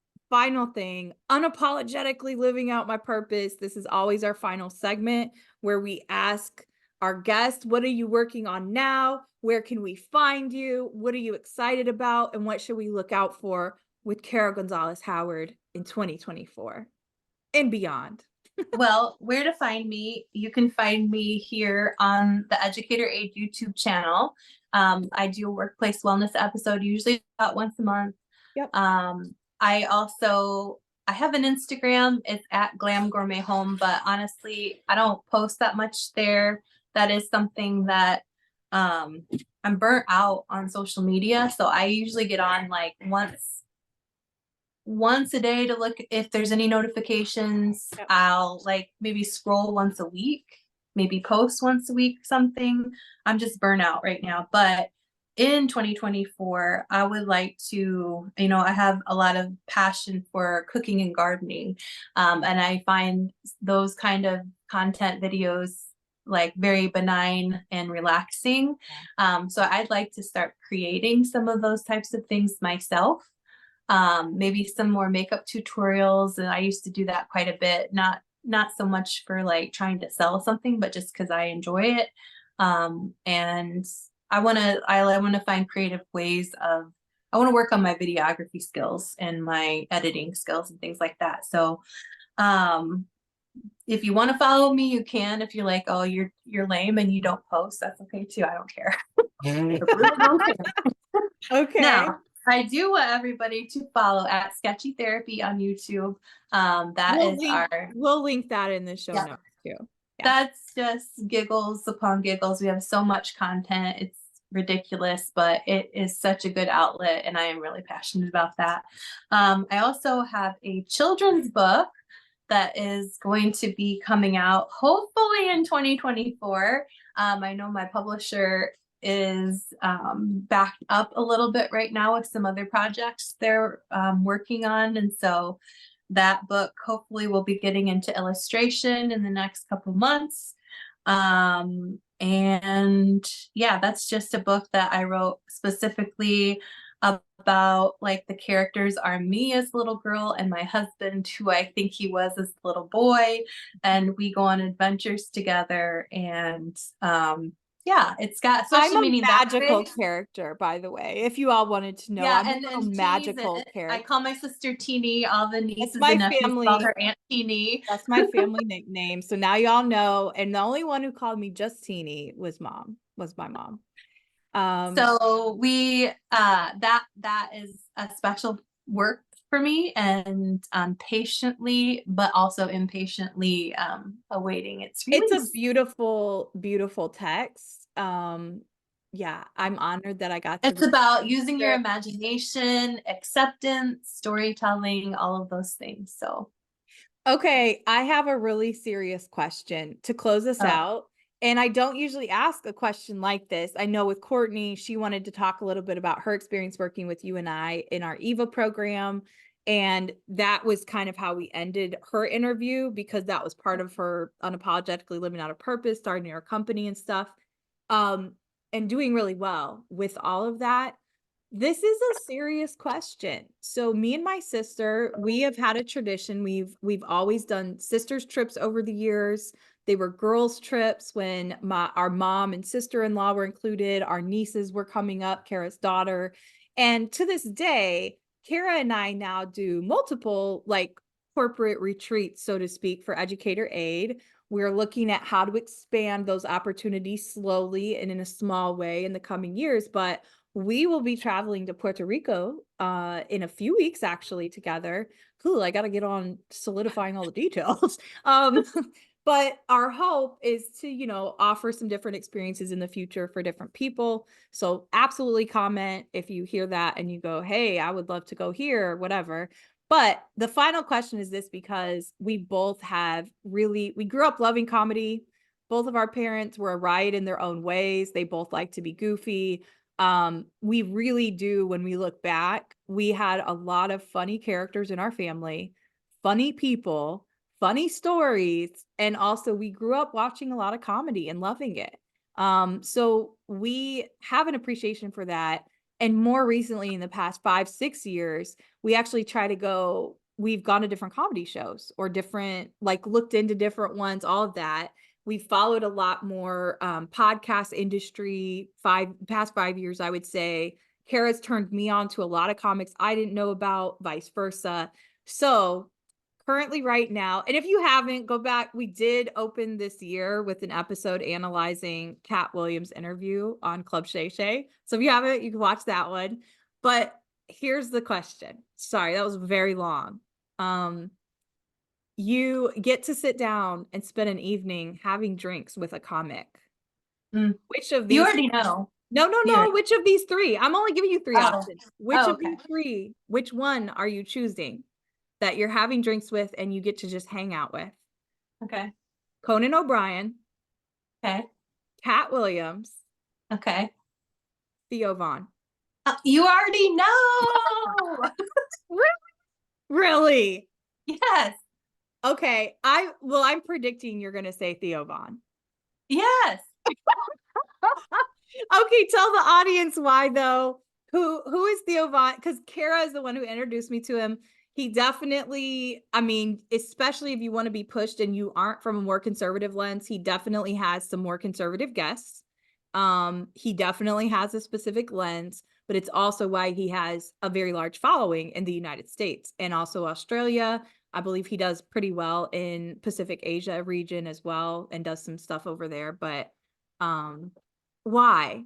Speaker 1: thing, unapologetically living out my purpose. This is always our final segment where we ask our guest. What are you working on now? Where can we find you? What are you excited about? And what should we look out for with Kara Gonzalez-Howard in 2024 and beyond?
Speaker 2: Well, where to find me? You can find me here on the Educator Aid YouTube channel. I do a workplace wellness episode usually about once a month.
Speaker 1: Yep.
Speaker 2: I have an Instagram. It's at Glam Gourmet Home, but honestly, I don't post that much there. That is something that I'm burnt out on social media. So I usually get on like once a day to look if there's any notifications.
Speaker 1: Yep.
Speaker 2: I'll like maybe scroll once a week, maybe post once a week, something. I'm just burnt out right now. But in 2024, I would like to, I have a lot of passion for cooking and gardening. And I find those kind of content videos like very benign and relaxing. So I'd like to start creating some of those types of things myself. Maybe some more makeup tutorials, and I used to do that quite a bit, not so much for like trying to sell something, but just because I enjoy it. And I want to find creative ways of, I want to work on my videography skills and my editing skills and things like that. So if you want to follow me, you can. If you're like, oh, you're lame and you don't post, that's okay too. I don't care. I really don't care.
Speaker 1: Okay.
Speaker 2: Now, I do want everybody to follow at Sketchy Therapy on YouTube.
Speaker 1: We'll link that in the show notes too.
Speaker 2: Yeah. That's just giggles upon giggles. We have so much content. It's ridiculous, but it is such a good outlet, and I am really passionate about that. I also have a children's book that is going to be coming out hopefully in 2024. I know my publisher is backed up a little bit right now with some other projects they're working on, and so that book hopefully will be getting into illustration in the next couple months. And yeah, that's just a book that I wrote specifically about, like, the characters are me as a little girl and my husband, who I think he was as a little boy, and we go on adventures together. And yeah, it's got social meaning.
Speaker 1: I'm a magical character, by the way, if you all wanted to know.
Speaker 2: Yeah,
Speaker 1: I'm a magical character.
Speaker 2: I call my sister Teeny. All the nieces and nephews call her Aunt Teeny.
Speaker 1: That's my family nickname. So now y'all know. And the only one who called me just Teeny was my mom.
Speaker 2: So we that is a special work for me, and patiently but also impatiently awaiting its release.
Speaker 1: It's a beautiful, beautiful text. Yeah, I'm honored that I got to.
Speaker 2: It's about using your imagination, acceptance, storytelling, all of those things. So
Speaker 1: okay, I have a really serious question to close us out. And I don't usually ask a question like this. I know with Courtney, she wanted to talk a little bit about her experience working with you and I in our EVA program. And that was kind of how we ended her interview, because that was part of her unapologetically living out of purpose, starting her company and stuff, and doing really well with all of that. This is a serious question. So me and my sister, we have had a tradition. We've always done sisters trips over the years. They were girls trips when our mom and sister-in-law were included. Our nieces were coming up, Kara's daughter. And to this day, Kara and I now do multiple like corporate retreats, so to speak, for Educator Aid. We're looking at how to expand those opportunities slowly and in a small way in the coming years. But we will be traveling to Puerto Rico in a few weeks, actually, together. Cool, I got to get on solidifying all the details. But our hope is to, offer some different experiences in the future for different people. So absolutely comment if you hear that and you go, hey, I would love to go here, or whatever. But the final question is this, because we both we grew up loving comedy. Both of our parents were a riot in their own ways. They both like to be goofy. We really do, when we look back, we had a lot of funny characters in our family, funny people, funny stories, and also we grew up watching a lot of comedy and loving it. So we have an appreciation for that. And more recently, in the past 5-6 years, we actually we've gone to different comedy shows or different, like looked into different ones, all of that. we followed a lot more podcast industry past 5 years, I would say. Kara's turned me on to a lot of comics I didn't know about, vice versa. So currently right now, and if you haven't, go back. We did open this year with an episode analyzing Cat Williams' interview on Club Shay Shay. So if you haven't, you can watch that one. But here's the question. Sorry, that was very long. You get to sit down and spend an evening having drinks with a comic.
Speaker 2: Mm.
Speaker 1: Which of
Speaker 2: You
Speaker 1: these?
Speaker 2: already know.
Speaker 1: No. Which of these three? I'm only giving you three options. Which of
Speaker 2: Okay.
Speaker 1: these three? Which one are you choosing that you're having drinks with and you get to just hang out with?
Speaker 2: Okay.
Speaker 1: Conan O'Brien,
Speaker 2: Okay.
Speaker 1: Cat Williams,
Speaker 2: Okay.
Speaker 1: Theo Vaughn.
Speaker 2: You already know.
Speaker 1: Really?
Speaker 2: Yes.
Speaker 1: Okay. I'm predicting you're gonna say Theo Vaughn.
Speaker 2: Yes.
Speaker 1: Okay, tell the audience why though. Who is Theo Vaughn? Because Kara is the one who introduced me to him. He definitely, I mean, especially if you want to be pushed and you aren't from a more conservative lens, he definitely has some more conservative guests. He definitely has a specific lens, but it's also why he has a very large following in the United States and also Australia. I believe he does pretty well in Pacific Asia region as well and does some stuff over there. But why?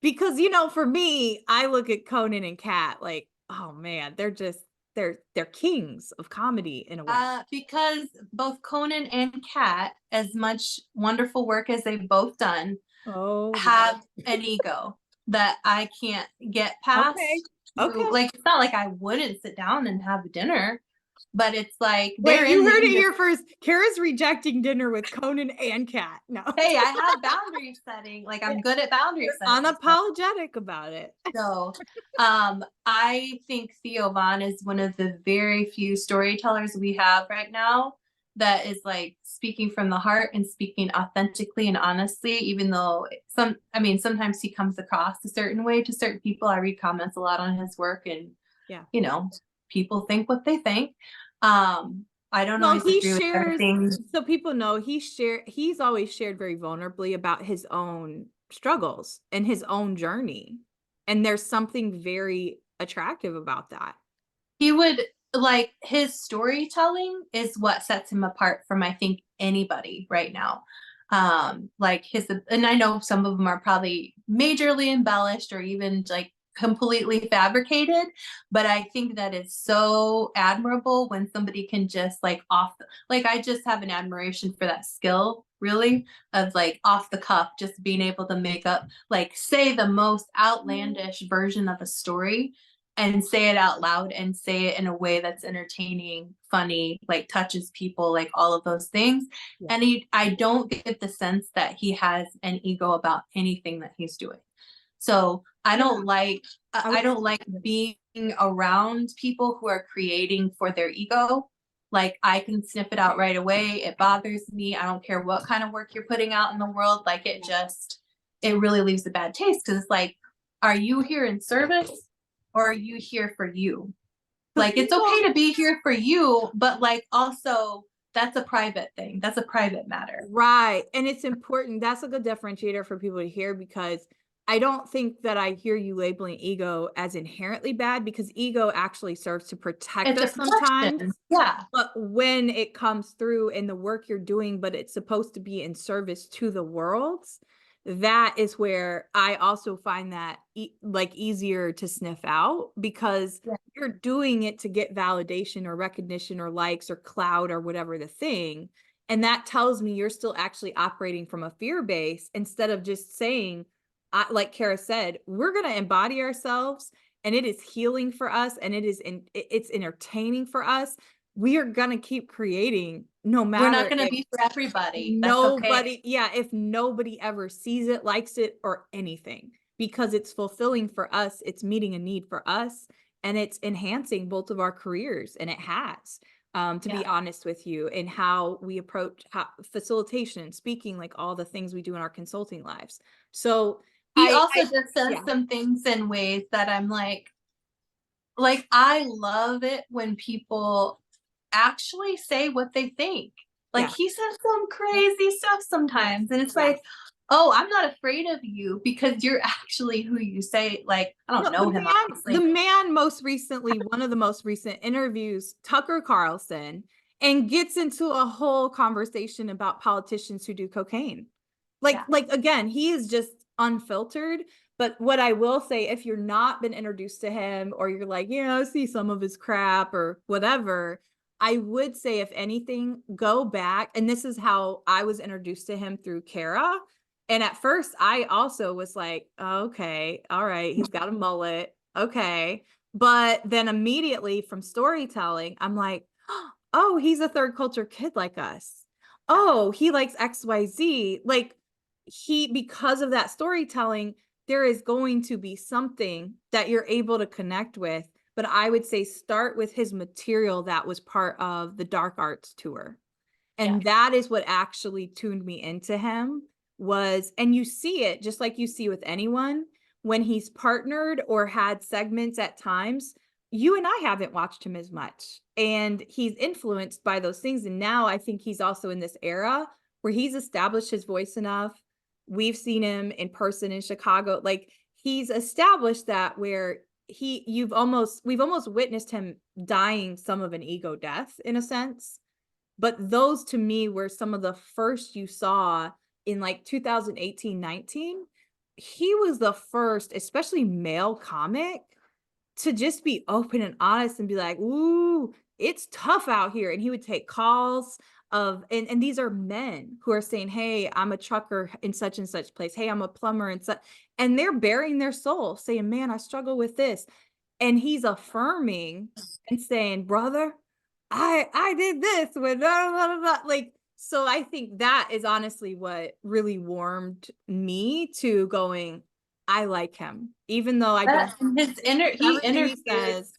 Speaker 1: Because for me, I look at Conan and Kat like, oh man, they're kings of comedy in a way.
Speaker 2: Because both Conan and Kat, as much wonderful work as they've both done, have an ego that I can't get past.
Speaker 1: Okay.
Speaker 2: Like, it's not like I wouldn't sit down and have dinner, but it's like
Speaker 1: Wait, you heard it here first. Kara's rejecting dinner with Conan and Kat. No.
Speaker 2: Hey, I have boundary setting. Like, I'm good at boundary setting.
Speaker 1: Unapologetic about it.
Speaker 2: So, I think Theo Vaughn is one of the very few storytellers we have right now that is like speaking from the heart and speaking authentically and honestly, even though sometimes he comes across a certain way to certain people. I read comments a lot on his work and, people think what they think. I don't always agree with everything.
Speaker 1: So people know he's always shared very vulnerably about his own struggles and his own journey. And there's something very attractive about that.
Speaker 2: He would like his storytelling is what sets him apart from, I think, anybody right now. Like and I know some of them are probably majorly embellished or even like completely fabricated, but I think that it's so admirable when somebody can just like I just have an admiration for that skill, really, of like off the cuff, just being able to make up, like, say the most outlandish version of a story and say it out loud and say it in a way that's entertaining, funny, like touches people, like all of those things. Yeah. And I don't get the sense that he has an ego about anything that he's doing. So I don't like being around people who are creating for their ego. Like, I can sniff it out right away. It bothers me. I don't care what kind of work you're putting out in the world. Like, it really leaves a bad taste, because it's like, are you here in service or are you here for you? Like, it's okay to be here for you, but like, also, that's a private thing. That's a private matter.
Speaker 1: Right. And it's important. That's a good differentiator for people to hear, because I don't think that I hear you labeling ego as inherently bad, because ego actually serves to protect us sometimes.
Speaker 2: Yeah.
Speaker 1: But when it comes through in the work you're doing, but it's supposed to be in service to the world, that is where I also find that easier to sniff out, because you're doing it to get validation or recognition or likes or clout or whatever the thing. And that tells me you're still actually operating from a fear base, instead of just saying, like Kara said, we're going to embody ourselves and it is healing for us and it's entertaining for us. We are going to keep creating, no matter.
Speaker 2: We're not going to be for everybody. That's
Speaker 1: nobody.
Speaker 2: Okay.
Speaker 1: Yeah. If nobody ever sees it, likes it, or anything, because it's fulfilling for us, it's meeting a need for us, and it's enhancing both of our careers. And it has, to be honest with you, in how we approach facilitation, speaking, like all the things we do in our consulting lives. So
Speaker 2: he also just says some things in ways that I'm like I love it when people actually say what they think. Like
Speaker 1: Yeah.
Speaker 2: he says some crazy stuff sometimes. And it's like, oh, I'm not afraid of you because you're actually who you say. Like, I don't
Speaker 1: No,
Speaker 2: know him,
Speaker 1: the
Speaker 2: obviously.
Speaker 1: man most recently, one of the most recent interviews, Tucker Carlson, and gets into a whole conversation about politicians who do cocaine.
Speaker 2: Yeah.
Speaker 1: Like again, he is just unfiltered. But what I will say, if you're not been introduced to him, or you're like, yeah, I see some of his crap or whatever, I would say, if anything, go back. And this is how I was introduced to him, through Kara. And at first, I also was like, oh, okay, all right, he's got a mullet. Okay. But then immediately from storytelling, I'm like, oh, he's a third culture kid like us. Oh, he likes XYZ. Like, because of that storytelling, there is going to be something that you're able to connect with. But I would say start with his material that was part of the Dark Arts tour.
Speaker 2: Yeah.
Speaker 1: And that is what actually tuned me into him. And you see it just like you see with anyone, when he's partnered or had segments at times, you and I haven't watched him as much. And he's influenced by those things. And now I think he's also in this era where he's established his voice enough. We've seen him in person in Chicago. Like, he's established that, where we've almost witnessed him dying some of an ego death, in a sense. But those, to me, were some of the first you saw in like 2018-19. He was the first, especially male comic, to just be open and honest and be like, ooh, it's tough out here. And he would take calls and these are men who are saying, hey, I'm a trucker in such and such place. Hey, I'm a plumber and such. And they're bearing their soul, saying, man, I struggle with this. And he's affirming and saying, brother, I did this with blah, blah, blah, blah. Like, so I think that is honestly what really warmed me to going, I like him, even though I don't
Speaker 2: He
Speaker 1: everything he
Speaker 2: interviews
Speaker 1: says,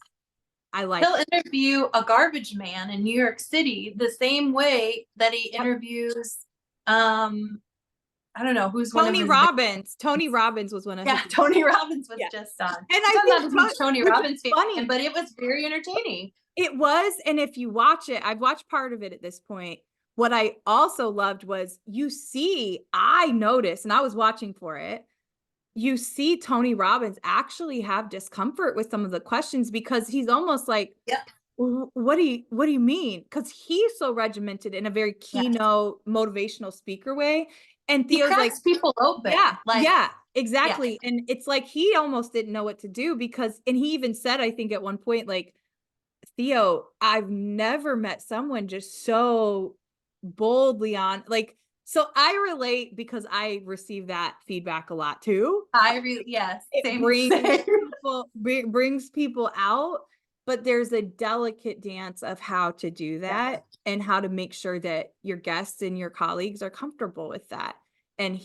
Speaker 1: I like
Speaker 2: he'll
Speaker 1: him.
Speaker 2: interview a garbage man in New York City the same way that he
Speaker 1: Yep.
Speaker 2: interviews I don't know who's one of
Speaker 1: Tony
Speaker 2: his
Speaker 1: Robbins. Tony Robbins was one of his.
Speaker 2: Tony Robbins was
Speaker 1: Yeah.
Speaker 2: just on.
Speaker 1: And I
Speaker 2: I'm not
Speaker 1: think
Speaker 2: a huge Tony
Speaker 1: which is
Speaker 2: Robbins fan,
Speaker 1: funny.
Speaker 2: but it was very entertaining.
Speaker 1: It was. And if you watch it, I've watched part of it at this point. What I also loved was, I noticed, and I was watching for it, you see Tony Robbins actually have discomfort with some of the questions, because he's almost like,
Speaker 2: Yeah.
Speaker 1: what do you mean? Because he's so regimented in a very keynote motivational speaker way. And
Speaker 2: He
Speaker 1: Theo's like,
Speaker 2: cracks people open.
Speaker 1: yeah, exactly. And it's like, he almost didn't know what to do, and he even said, I think at one point, like, Theo, I've never met someone just so boldly on, like, so I relate, because I receive that feedback a lot too.
Speaker 2: Yes,
Speaker 1: It brings people out, but there's a delicate dance of how to do that, and how to make sure that your guests and your colleagues are comfortable with that. And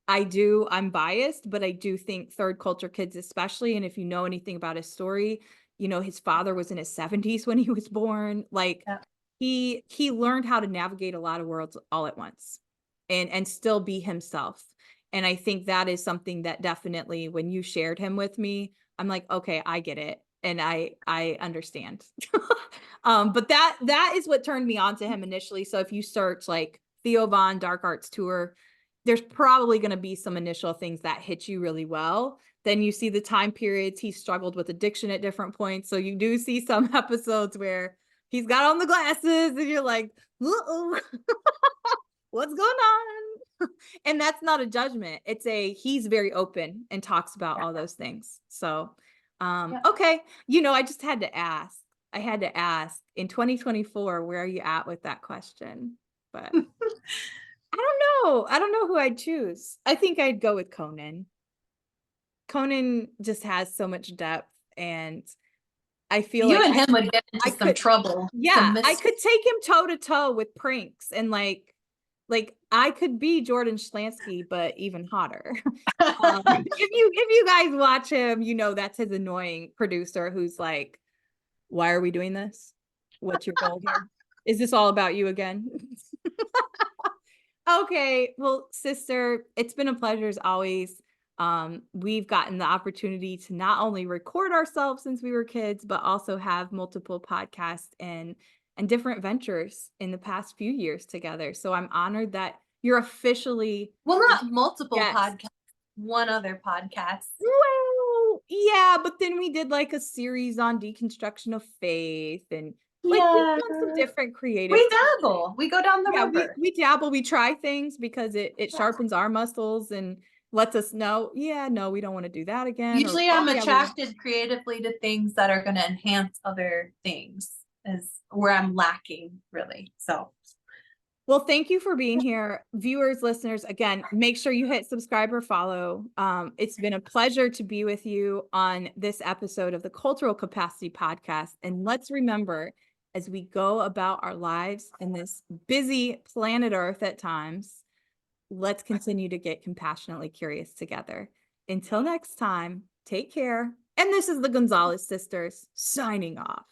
Speaker 1: I'm biased, but I do think third culture kids, especially, and if you know anything about his story, his father was in his 70s when he was born. Like,
Speaker 2: Yeah.
Speaker 1: he learned how to navigate a lot of worlds all at once, and still be himself. And I think that is something that definitely, when you shared him with me, I'm like, okay, I get it. And I understand. But that is what turned me on to him initially. So if you search like Theo Von Dark Arts Tour, there's probably going to be some initial things that hit you really well. Then you see the time periods he struggled with addiction at different points. So you do see some episodes where he's got on the glasses and you're like, uh-oh. What's going on? And that's not a judgment. He's very open and talks about all those things. So, okay. I just had to ask. I had to ask, in 2024, where are you at with that question? But I don't know. I don't know who I'd choose. I think I'd go with Conan. Conan just has so much depth, and I feel
Speaker 2: You
Speaker 1: like
Speaker 2: and him would get into some trouble.
Speaker 1: yeah, I could take him toe to toe with pranks, and like I could be Jordan Schlansky, but even hotter. If you guys watch him, that's his annoying producer who's like, why are we doing this? What's your goal here? Is this all about you again? Okay, well, sister, it's been a pleasure as always. We've gotten the opportunity to not only record ourselves since we were kids, but also have multiple podcasts, and and different ventures in the past few years together. So I'm honored that you're officially
Speaker 2: Well, not multiple
Speaker 1: yes.
Speaker 2: podcasts, one other podcast.
Speaker 1: Well, yeah, but then we did like a series on deconstruction of faith and like we've
Speaker 2: Yeah.
Speaker 1: done some different creative
Speaker 2: We
Speaker 1: things.
Speaker 2: dabble. We go down the
Speaker 1: Yeah,
Speaker 2: river.
Speaker 1: we dabble, we try things because it
Speaker 2: Yeah.
Speaker 1: sharpens our muscles and lets us know, yeah, no, we don't want to do that again. Or
Speaker 2: Usually
Speaker 1: oh
Speaker 2: I'm
Speaker 1: yeah, we want
Speaker 2: attracted creatively to things that are going to enhance other things is where I'm lacking really. So
Speaker 1: well, thank you for being here. Viewers, listeners, again, make sure you hit subscribe or follow. It's been a pleasure to be with you on this episode of the Cultural Capacity Podcast. And let's remember, as we go about our lives in this busy planet Earth at times, let's continue to get compassionately curious together. Until next time, take care. And this is the Gonzalez sisters signing off.